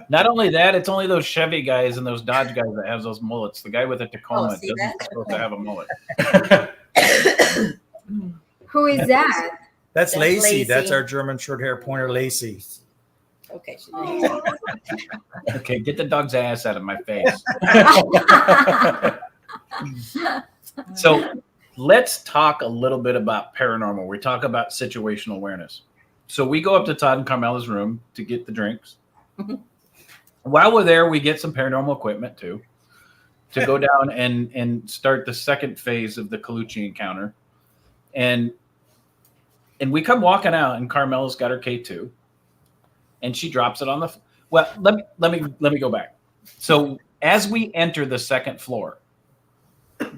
Not only that, it's only those Chevy guys and those Dodge guys that have those mullets. The guy with a Tacoma Oh, see doesn't that? supposed to have a mullet. Who is that? That's That's Lacey. Lacey. That's our German short hair pointer, Lacey. Okay, she's nice. Okay, get the dog's ass out of my face. So let's talk a little bit about paranormal. We talk about situational awareness. So we go up to Todd and Carmella's room to get the drinks. While we're there, we get some paranormal equipment too, to go down and start the second phase of the Collucci encounter. And we come walking out, and Carmella's got her K2, and she drops it on the. Well, let me go back. So as we enter the second floor,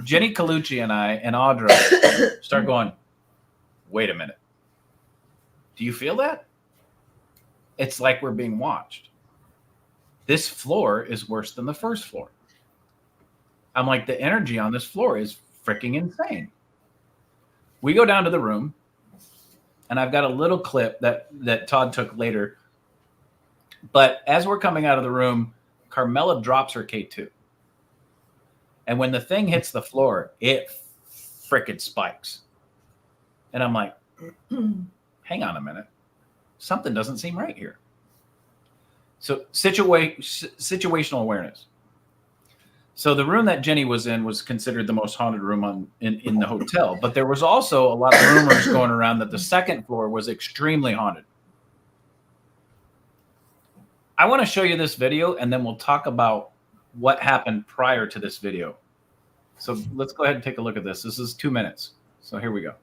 Jennie Collucci and I and Audra start going, wait a minute. Do you feel that? It's like we're being watched. This floor is worse than the first floor. I'm like, the energy on this floor is freaking insane. We go down to the room, and I've got a little clip that Todd took later. But as we're coming out of the room, Carmella drops her K2. And when the thing hits the floor, it frickin' spikes. And I'm like, hang on a minute. Something doesn't seem right here. So situational awareness. So the room that Jennie was in was considered the most haunted room in the hotel. But there was also a lot of rumors going around that the second floor was extremely haunted. I want to show you this video, and then we'll talk about what happened prior to this video. So let's go ahead and take a look at this. This is 2 minutes. So here we go.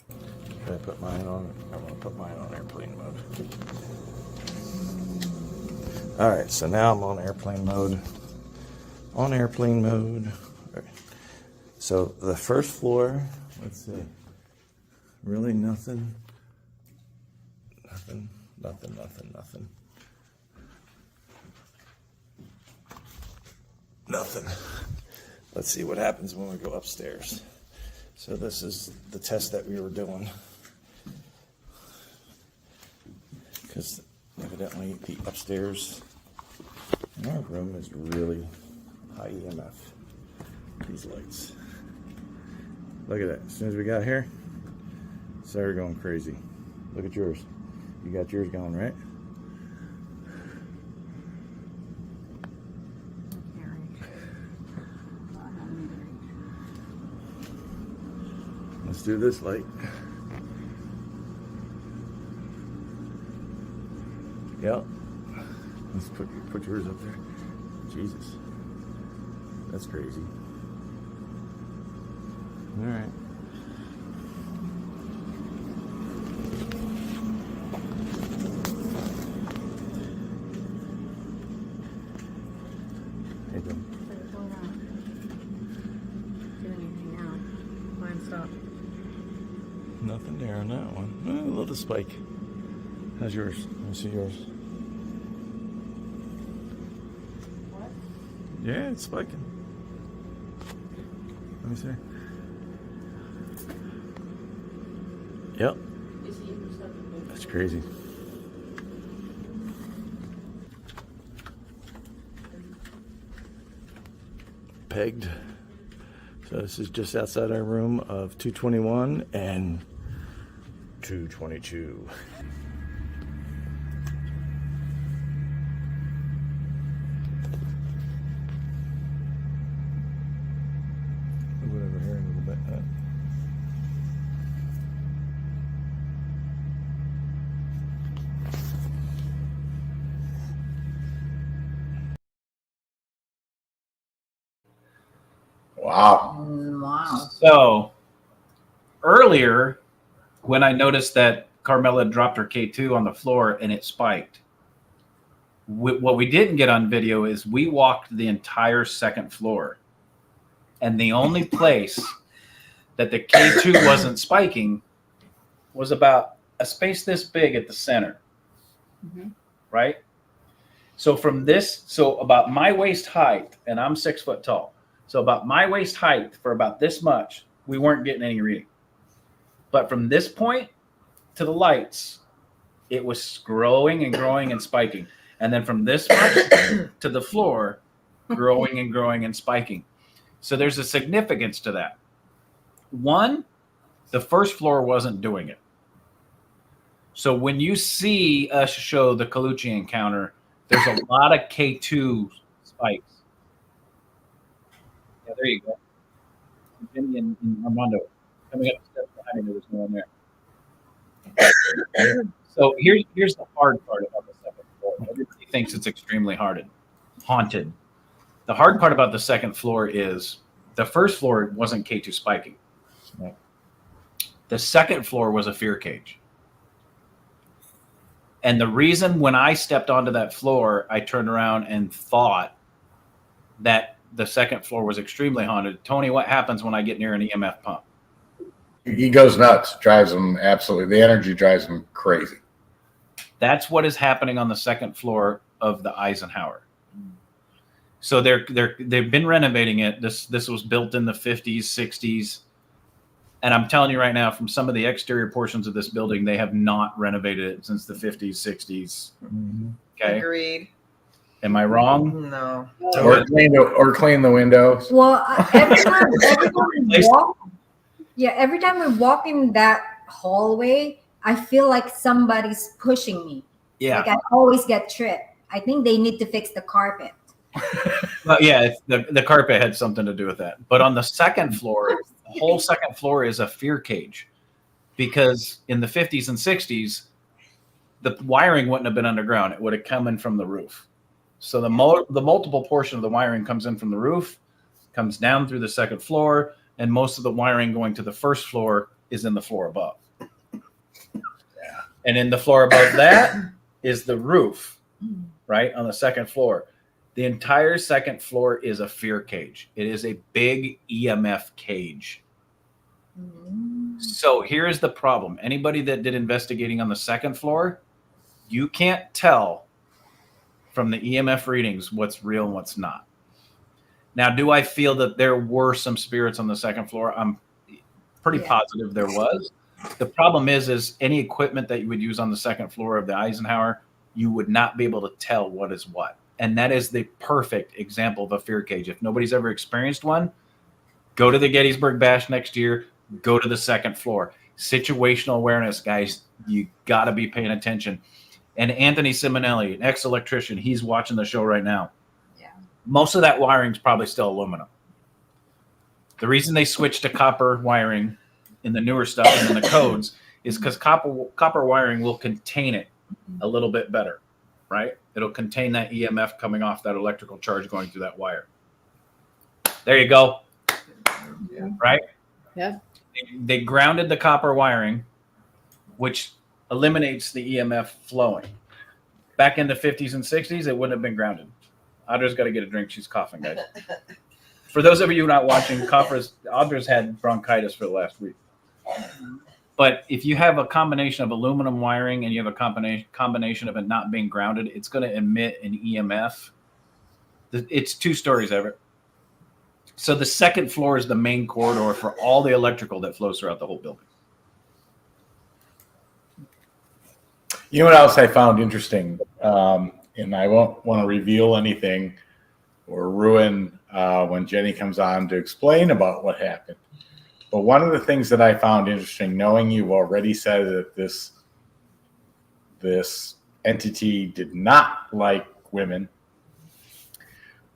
Should I put mine on? I want to put mine on airplane mode. All right, so now I'm on airplane mode. On airplane mode. All right. So the first floor, let's see. Really nothing. Nothing. Let's see what happens when we go upstairs. So this is the test that we were doing. Because evidently the upstairs in our room is really high EMF. These lights. Look at that. As soon as we got here, started going crazy. Look at yours. You got yours going, right? Let's do this light. Yep. Let's put yours up there. Jesus. That's crazy. All right. Hey, Jim. Nothing there on that one. Oh, I love the spike. How's yours? Let me see yours. What? Yeah, it's spiking. Let me see. Yep. That's crazy. Pegged. So this is just outside our room of 221 and 222. Move it over here a little bit. Wow. Wow. So earlier, when I noticed that Carmella dropped her K2 on the floor and it spiked, what we didn't get on video is we walked the entire second floor. And the only place that the K2 wasn't spiking was about a space this big at the center. Mm-hmm. Right? So from this, so about my waist height, and I'm 6 foot tall. So about my waist height for about this much, we weren't getting any reading. But from this point to the lights, it was growing and growing and spiking. And then from this much to the floor, growing and growing and spiking. So there's a significance to that. One, the first floor wasn't doing it. So when you see us show the Collucci encounter, there's a lot of K2 spikes. Yeah, there you go. Jennie and Armando coming up the steps behind me. There was no one there. So here's the hard part about the second floor. Everybody thinks it's extremely haunted. The hard part about the second floor is the first floor wasn't K2 spiking. Right. The second floor was a fear cage. And the reason when I stepped onto that floor, I turned around and thought that the second floor was extremely haunted. Tony, what happens when I get near an EMF pump? He goes nuts, drives him absolutely. The energy drives him crazy. That's what is happening on the second floor of the Eisenhower. So they've been renovating it. This was built in the 50s, 60s. And I'm telling you right now, from some of the exterior portions of this building, they have not renovated it since the 50s, 60s. Mm-hmm. Okay. Agreed. Am I wrong? No. Or clean the windows. Well, every time we walk in that hallway, I feel like somebody's pushing me. Yeah. Like I always get tripped. I think they need to fix the carpet. Well, yeah, the carpet had something to do with that. But on the second floor, the whole second floor is a fear cage, because in the 50s and 60s, the wiring wouldn't have been underground. It would have come in from the roof. So the multiple portion of the wiring comes in from the roof, comes down through the second floor, and most of the wiring going to the first floor is in the floor above. Yeah. And in the floor above that is the roof, right, on the second floor. The entire second floor is a fear cage. It is a big EMF cage. So here's the problem. Anybody that did investigating on the second floor, you can't tell from the EMF readings what's real and what's not. Now, do I feel that there were some spirits on the second floor? I'm pretty positive there was. The problem is any equipment that you would use on the second floor of the Eisenhower, you would not be able to tell what is what. And that is the perfect example of a fear cage. If nobody's ever experienced one, go to the Gettysburg Bash next year, go to the second floor. Situational awareness, guys. You got to be paying attention. And Anthony Simonelli, an ex-electrician, he's watching the show right now. Yeah. Most of that wiring is probably still aluminum. The reason they switched to copper wiring in the newer stuff and in the codes is because copper wiring will contain it a little bit better, right? It'll contain that EMF coming off that electrical charge going through that wire. There you go. Yeah. Right? Yeah. They grounded the copper wiring, which eliminates the EMF flowing. Back in the 50s and 60s, it wouldn't have been grounded. Audra's got to get a drink. She's coughing, guys. For those of you not watching, Audra's had bronchitis for the last week. But if you have a combination of aluminum wiring and you have a combination of it not being grounded, it's going to emit an EMF. It's 2 stories, Everett. So the second floor is the main corridor for all the electrical that flows throughout the whole building. You know what else I found interesting? And I won't want to reveal anything or ruin when Jennie comes on to explain about what happened. But one of the things that I found interesting, knowing you've already said that this entity did not like women,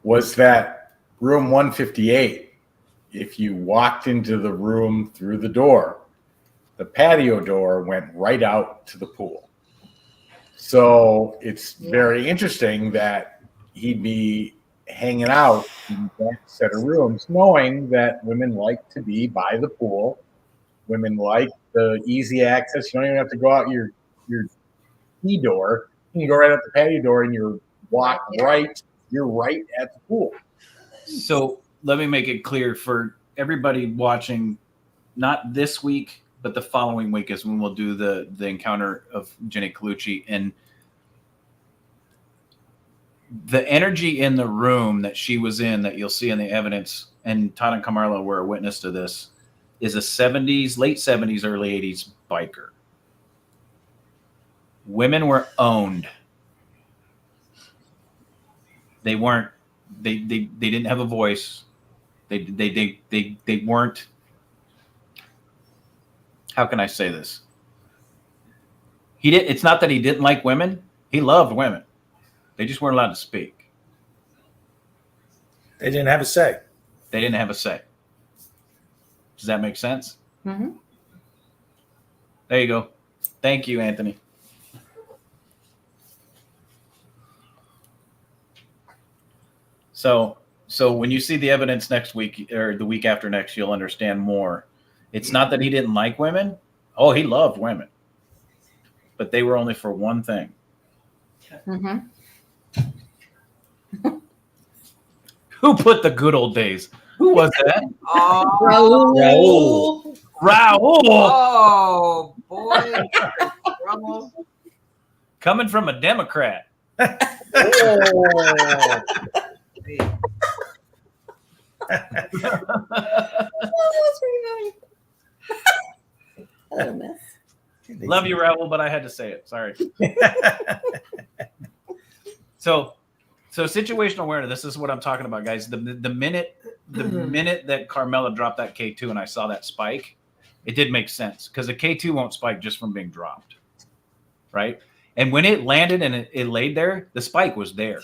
was that room 158, if you walked into the room through the door, the patio door went right out to the pool. So it's very interesting that he'd be hanging out in that set of rooms, knowing that women like to be by the pool. Women like the easy access. You don't even have to go out your key door. You can go right out the patio door and you're right at the pool. So let me make it clear for everybody watching, not this week, but the following week is when we'll do the encounter of Jennie Collucci. And the energy in the room that she was in, that you'll see in the evidence, and Todd and Carmella were a witness to this, is a late 70s, early 80s biker. Women were owned. They weren't. They didn't have a voice. They weren't. How can I say this? It's not that he didn't like women. He loved women. They just weren't allowed to speak. They didn't have a say. They didn't have a say. Does that make sense? Mm-hmm. There you go. Thank you, Anthony. So when you see the evidence next week or the week after next, you'll understand more. It's not that he didn't like women. Oh, he loved women. But they were only for one thing. Mm-hmm. Who put the good old days? Who was that? Oh, Raul. Oh, boy. Raul. Coming from a Democrat. Oh, that's pretty funny. Hello, miss. Love you, Raul, but I had to say it. Sorry. So situational awareness. This is what I'm talking about, guys. The minute that Carmella dropped that K2 and I saw that spike, it did make sense because a K2 won't spike just from being dropped, right? And when it landed and it laid there, the spike was there.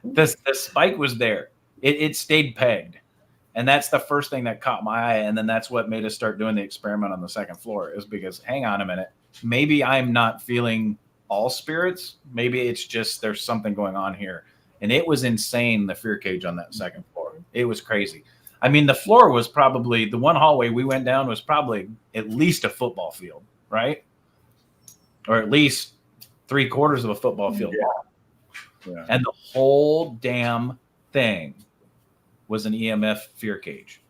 The spike was there. It stayed pegged. And that's the first thing that caught my eye. And then that's what made us start doing the experiment on the second floor, is because, hang on a minute, maybe I'm not feeling all spirits. Maybe it's just there's something going on here. And it was insane, the fear cage on that second floor. It was crazy. I mean, the floor was probably, the one hallway we went down was probably at least a football field, right? Or at least 3/4 of a football field. Yeah. And the whole damn thing was an EMF fear cage.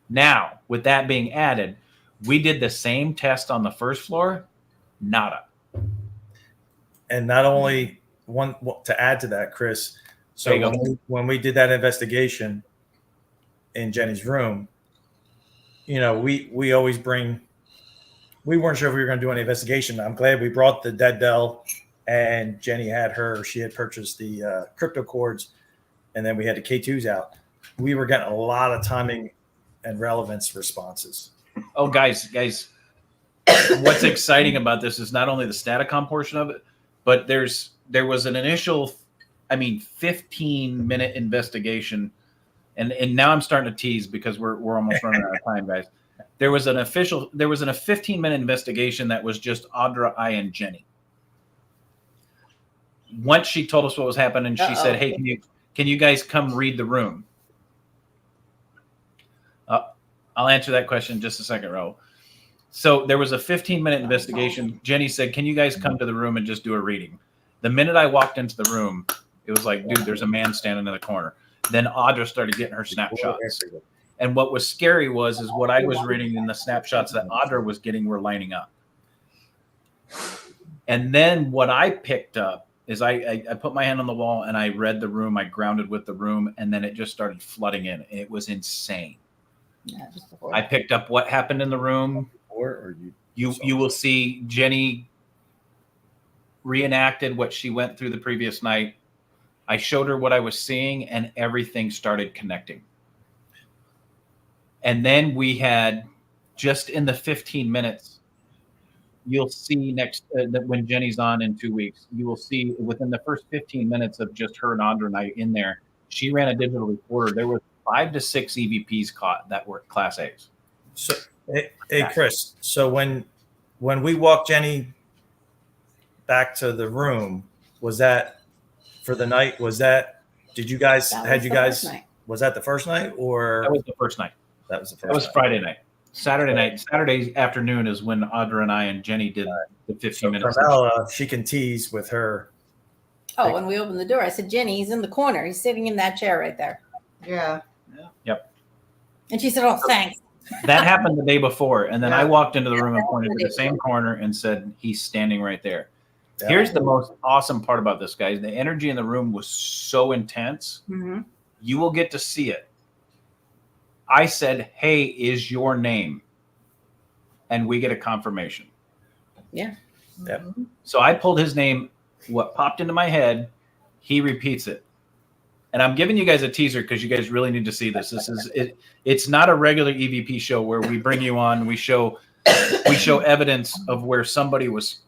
Now, with that being added, we did the same test on the first floor. Nada. And not only one, to add to that, Chris. So when we did that investigation in Jennie's room, we always bring. We weren't sure if we were going to do any investigation. I'm glad we brought the dead bell, and Jennie she had purchased the crypto cords, and then we had the K2s out. We were getting a lot of timing and relevance responses. Oh, guys, what's exciting about this is not only the Staticom portion of it, but there was an initial, 15-minute investigation and now I'm starting to tease because we're almost running out of time, guys. There was a 15-minute investigation that was just Audra, I, and Jennie. Once she told us what was happening, she said, "Hey, can you guys come read the room?" I'll answer that question in just a second, Raul. So there was a 15-minute investigation. Jennie said, "Can you guys come to the room and just do a reading?" The minute I walked into the room, it was like, dude, there's a man standing in the corner. Then Audra started getting her snapshots. And what was scary was what I was reading in the snapshots that Audra was getting were lining up. And then what I picked up is I put my hand on the wall and I read the room. I grounded with the room, and then it just started flooding in. It was insane. Yeah, I picked up what happened in the room. Or you will see Jennie reenacted what she went through the previous night. I showed her what I was seeing, and everything started connecting. And then we had, just in the 15 minutes, you'll see when Jennie's on in 2 weeks, you will see within the first 15 minutes of just her and Audra and I in there, she ran a digital recorder. There were 5 to 6 EVPs caught that were Class A's. So, hey Chris. So when we walked Jennie back to the room, was that for the night? Was that? Did you guys Was that the first night or? That was the first night. That was the first. That was Friday night. Saturday night. Saturday afternoon is when Audra and I and Jennie did the 15 minutes. Carmella, she can tease with her. Oh, when we opened the door, I said, "Jennie, he's in the corner. He's sitting in that chair right there." Yeah. Yep. And she said, "Oh, thanks." That happened the day before, and then I walked into the room and pointed to the same corner and said, "He's standing right there." Yeah. Here's the most awesome part about this, guys. The energy in the room was so intense. Mm-hmm. You will get to see it. I said, "Hey, is your name?" And we get a confirmation. Yeah. Yep. So I pulled his name. What popped into my head, he repeats it. And I'm giving you guys a teaser because you guys really need to see this. This is it. It's not a regular EVP show where we bring you on. We show evidence of where somebody was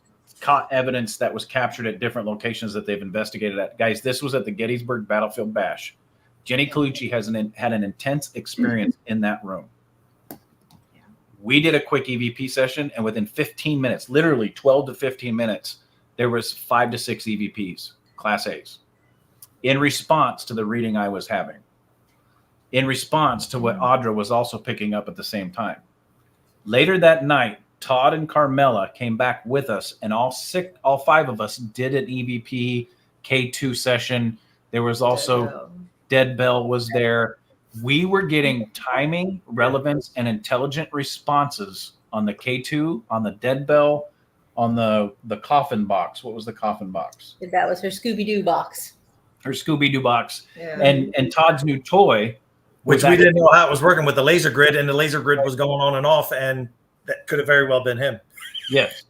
caught, evidence that was captured at different locations that they've investigated at. Guys, this was at the Gettysburg Battlefield Bash. Jennie Collucci had an intense experience in that room. We did a quick EVP session, and within 15 minutes, literally 12 to 15 minutes, there was 5 to 6 EVPs, Class A's, in response to the reading I was having, in response to what Audra was also picking up at the same time. Later that night, Todd and Carmella came back with us, and all 5 of us did an EVP K2 session. There was also Dead Bell was there. We were getting timing, relevance, and intelligent responses on the K2, on the Dead Bell, on the coffin box. What was the coffin box? That was her Scooby-Doo box. Her Scooby-Doo box. Yeah. And Todd's new toy. Which we didn't know how it was working with the laser grid, and the laser grid was going on and off, and that could have very well been him. Yes.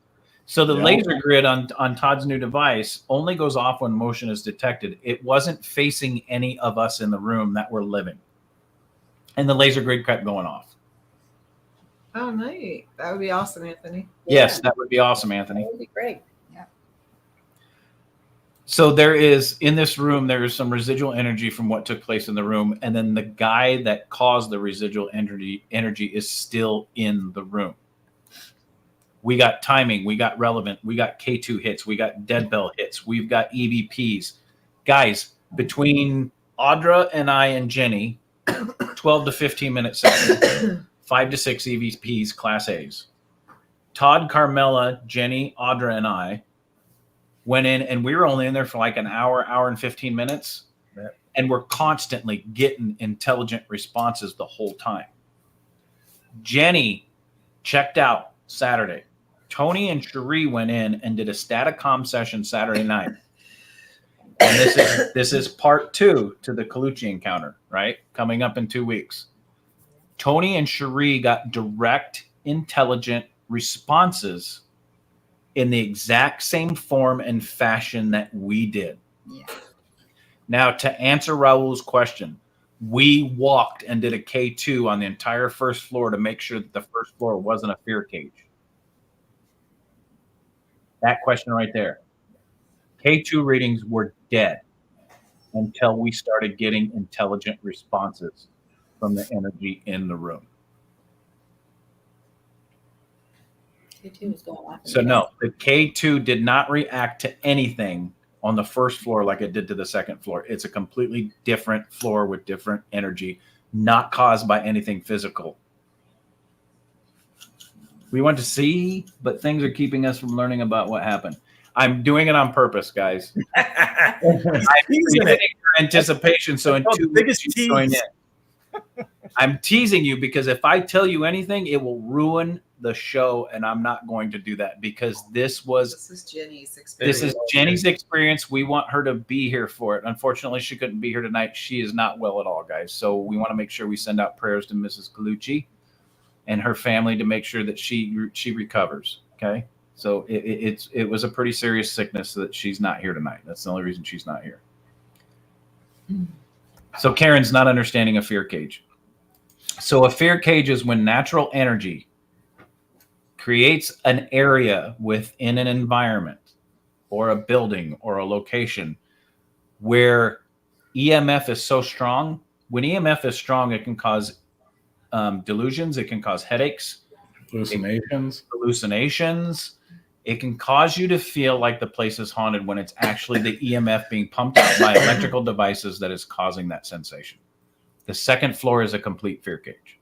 So the laser grid on Todd's new device only goes off when motion is detected. It wasn't facing any of us in the room that were living. And the laser grid kept going off. Oh, nice. That would be awesome, Anthony. Yes, that would be awesome, Anthony. That would be great. Yeah. So there is, in this room, there is some residual energy from what took place in the room. And then the guy that caused the residual energy is still in the room. We got timing. We got relevant. We got K2 hits. We got Dead Bell hits. We've got EVPs. Guys, between Audra and I and Jennie, 12 to 15 minute session, 5 to 6 EVPs, Class A's. Todd, Carmella, Jennie, Audra, and I went in, and we were only in there for like an hour and 15 minutes. Yeah. And we're constantly getting intelligent responses the whole time. Jennie checked out Saturday. Tony and Cherie went in and did a Statacom session Saturday night. And this is part 2 to the Collucci encounter, right? Coming up in 2 weeks. Tony and Cherie got direct, intelligent responses in the exact same form and fashion that we did. Yeah. Now, to answer Raul's question, we walked and did a K2 on the entire first floor to make sure that the first floor wasn't a fear cage. That question right there. K2 readings were dead. until we started getting intelligent responses from the energy in the room. K2 was going off. So no, the K2 did not react to anything on the first floor like it did to the second floor. It's a completely different floor with different energy, not caused by anything physical. We want to see, but things are keeping us from learning about what happened. I'm doing it on purpose, guys. I'm creating your anticipation, so in 2 weeks you join in. I'm teasing you because if I tell you anything, it will ruin the show, and I'm not going to do that because this is Jennie's experience. This is Jennie's experience. We want her to be here for it. Unfortunately, she couldn't be here tonight. She is not well at all, guys. So we want to make sure we send out prayers to Mrs. Collucci and her family to make sure that she recovers. Okay. So it was a pretty serious sickness that she's not here tonight. That's the only reason she's not here. So Karen's not understanding a fear cage. So a fear cage is when natural energy creates an area within an environment or a building or a location where EMF is so strong. When EMF is strong, it can cause delusions. It can cause headaches, hallucinations. It can cause you to feel like the place is haunted when it's actually the EMF being pumped out by electrical devices that is causing that sensation. The second floor is a complete fear cage.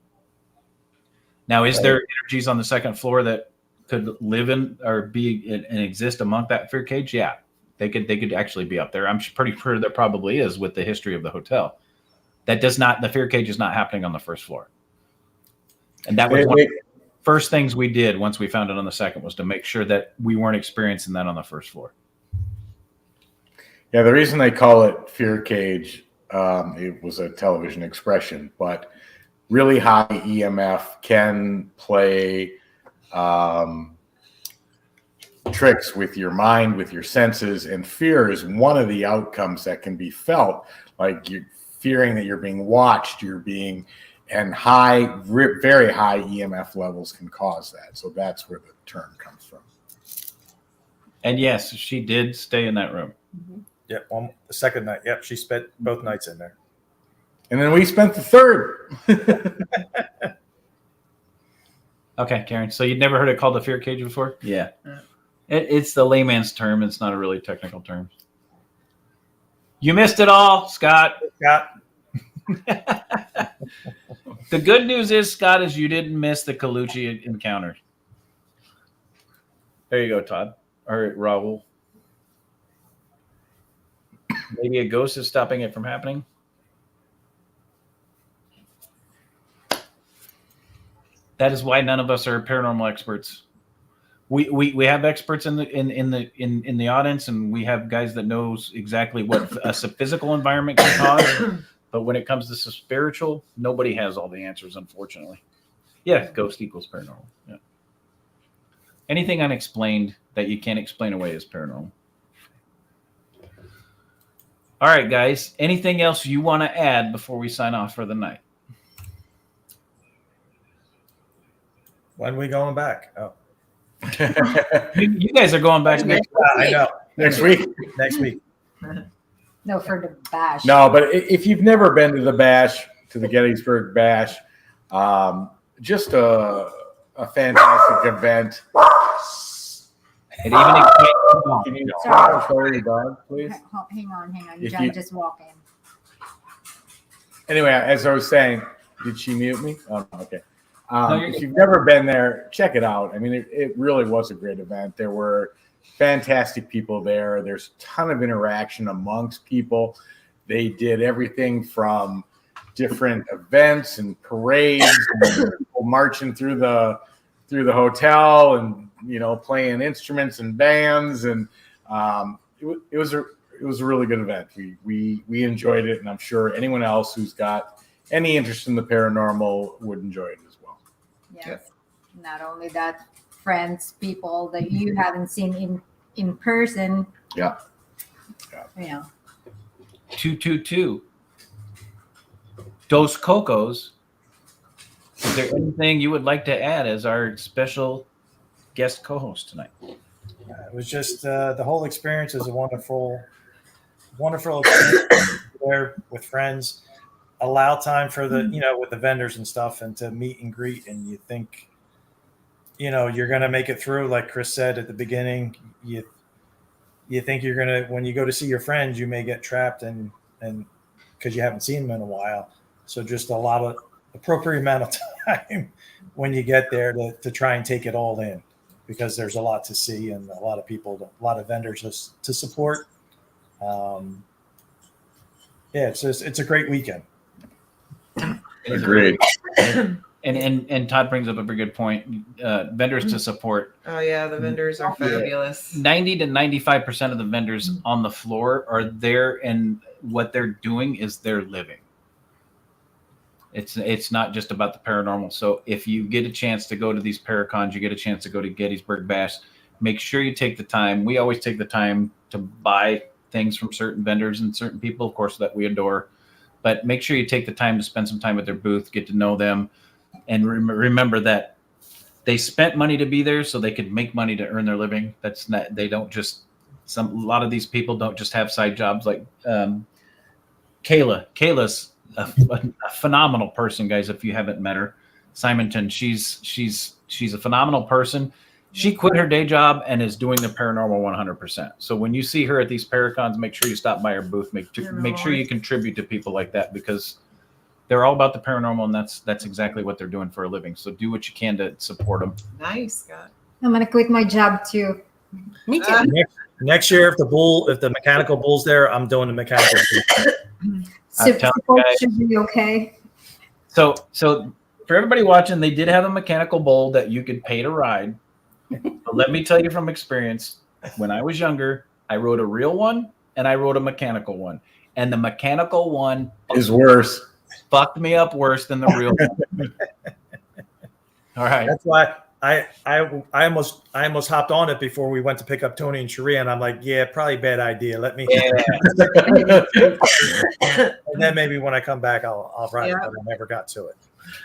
Now, is there energies on the second floor that could live in or be and exist among that fear cage? Yeah, they could actually be up there. I'm pretty sure there probably is with the history of the hotel. That does not, the fear cage is not happening on the first floor. And that was one of the first things we did once we found it on the second, was to make sure that we weren't experiencing that on the first floor. Yeah, the reason they call it fear cage, it was a television expression, but really high EMF can play tricks with your mind, with your senses, and fear is one of the outcomes that can be felt. Like you're fearing that you're being watched, and very high EMF levels can cause that. So that's where the term comes from. And yes, she did stay in that room. Mm-hmm. Yep, the second night. Yep, she spent both nights in there. And then we spent the third. Okay, Karen. So you'd never heard it called a fear cage before? Yeah. It's the layman's term. It's not a really technical term. You missed it all, Scott. The good news is, Scott, is you didn't miss the Collucci encounter. There you go, Todd. Or Raul. Maybe a ghost is stopping it from happening. That is why none of us are paranormal experts. We have experts in the audience, and we have guys that knows exactly what a physical environment can cause. But when it comes to spiritual, nobody has all the answers, unfortunately. Yeah, ghost equals paranormal. Yeah. Anything unexplained that you can't explain away is paranormal. All right, guys. Anything else you want to add before we sign off for the night? When are we going back? Oh, you guys are going back next week. I know. Next week. Next week. No, for the bash. No, but if you've never been to the bash, to the Gettysburg bash, just a fantastic event. It even Can you Sorry. your dog, please? Hang on. If John you- just walking. Anyway, as I was saying, did she mute me? Oh, okay. No, you're If good. you've never been there, check it out. I mean, it really was a great event. There were fantastic people there. There's a ton of interaction amongst people. They did everything from different events and parades, and people marching through the hotel, and playing instruments and bands, and it was a really good event. We enjoyed it, and I'm sure anyone else who's got any interest in the paranormal would enjoy it as well. Yes. Not only that, friends, people that you haven't seen in person. Yeah. 222. Dos Cocos. Is there anything you would like to add as our special guest co-host tonight? It was just the whole experience is a wonderful experience. there with friends. Allow time for the, with the vendors and stuff, and to meet and greet. And you think, you're going to make it through. Like Chris said at the beginning, you think you're going to, when you go to see your friends, you may get trapped and because you haven't seen them in a while. So just a lot of appropriate amount of time when you get there to try and take it all in, because there's a lot to see and a lot of people, a lot of vendors to support. It's a great weekend. Agreed. And Todd brings up a very good point. Vendors to support. Oh yeah, the vendors are fabulous. 90 to 95% of the vendors on the floor are there, and what they're doing is they're living. It's not just about the paranormal. So if you get a chance to go to these Paracons, you get a chance to go to Gettysburg Bash, make sure you take the time. We always take the time to buy things from certain vendors and certain people, of course, that we adore. But make sure you take the time to spend some time at their booth, get to know them, and remember that they spent money to be there so they could make money to earn their living. That's not, they don't just, a lot of these people don't just have side jobs like Kayla. Kayla's a phenomenal person, guys. If you haven't met her, Simonton, she's a phenomenal person. She quit her day job and is doing the paranormal 100%. So when you see her at these Paracons, make sure you stop by her booth. Make sure you contribute to people like that, because they're all about the paranormal, and that's exactly what they're doing for a living. So do what you can to support them. Nice, Scott. I'm gonna quit my job too. Me too. Next year, if the mechanical bull's there, I'm doing the mechanical bull. Support should be okay. So for everybody watching, they did have a mechanical bull that you could pay to ride. But let me tell you from experience, when I was younger, I rode a real one and I rode a mechanical one. And the mechanical one is worse. Fucked me up worse than the real one. All right. That's why I almost hopped on it before we went to pick up Tony and Sharia, and I'm like, yeah, probably bad idea. Let me. Yeah. And then maybe when I come back, I'll ride it, but I never got to it.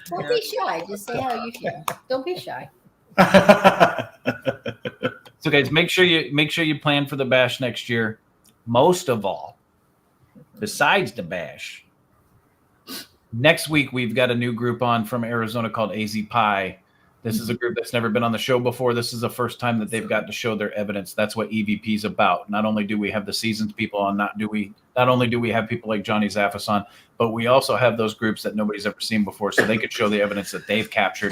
Don't be shy. Just say how you feel. Don't be shy. So guys, make sure you plan for the bash next year. Most of all, besides the bash, next week we've got a new group on from Arizona called EVPE. This is a group that's never been on the show before. This is the first time that they've got to show their evidence. That's what EVP is about. Not only do we have the seasoned people on, not only do we have people like Johnny Zaffis on, but we also have those groups that nobody's ever seen before, so they could show the evidence that they've captured.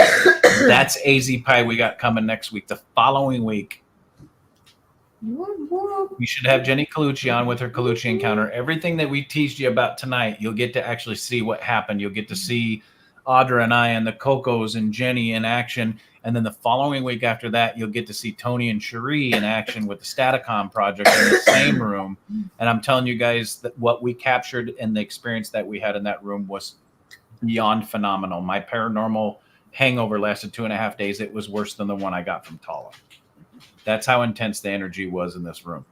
That's EVPE we got coming next week. The following week, we should have Jennie Collucci on with her Collucci encounter. Everything that we teased you about tonight, you'll get to actually see what happened. You'll get to see Audra and I and the Cocos and Jenny in action. And then the following week after that, you'll get to see Tony and Cherie in action with the Staticom project in the same room. And I'm telling you guys that what we captured and the experience that we had in that room was beyond phenomenal. My paranormal hangover lasted 2.5 days. It was worse than the one I got from Tala. That's how intense the energy was in this room.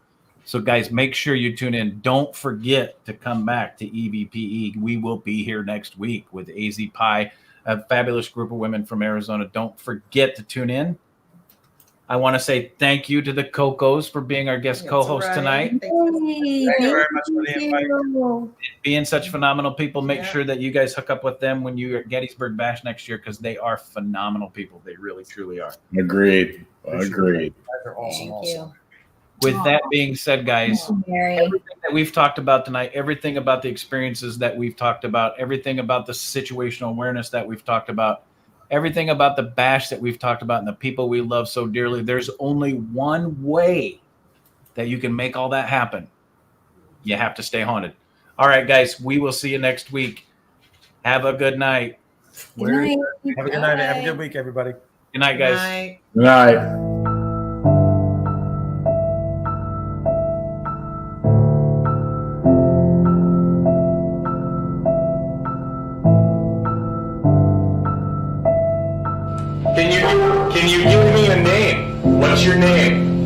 So guys, make sure you tune in. Don't forget to come back to EVPE. We will be here next week with EVPE, a fabulous group of women from Arizona. Don't forget to tune in. I want to say thank you to the Cocos for being our guest co-host tonight. Thank you very much for the invite. Being such phenomenal people, make sure that you guys hook up with them when you're at Gettysburg Bash next year, because they are phenomenal people. They really, truly are. Agreed. Thank you. With that being said, guys, everything that we've talked about tonight, everything about the experiences that we've talked about, everything about the situational awareness that we've talked about, everything about the bash that we've talked about and the people we love so dearly, there's only one way that you can make all that happen. You have to stay haunted. All right, guys, we will see you next week. Have a good night. Good night. Have a good night. Have a good week, everybody. Good night, guys. Good night. Can you give me a name? What's your name?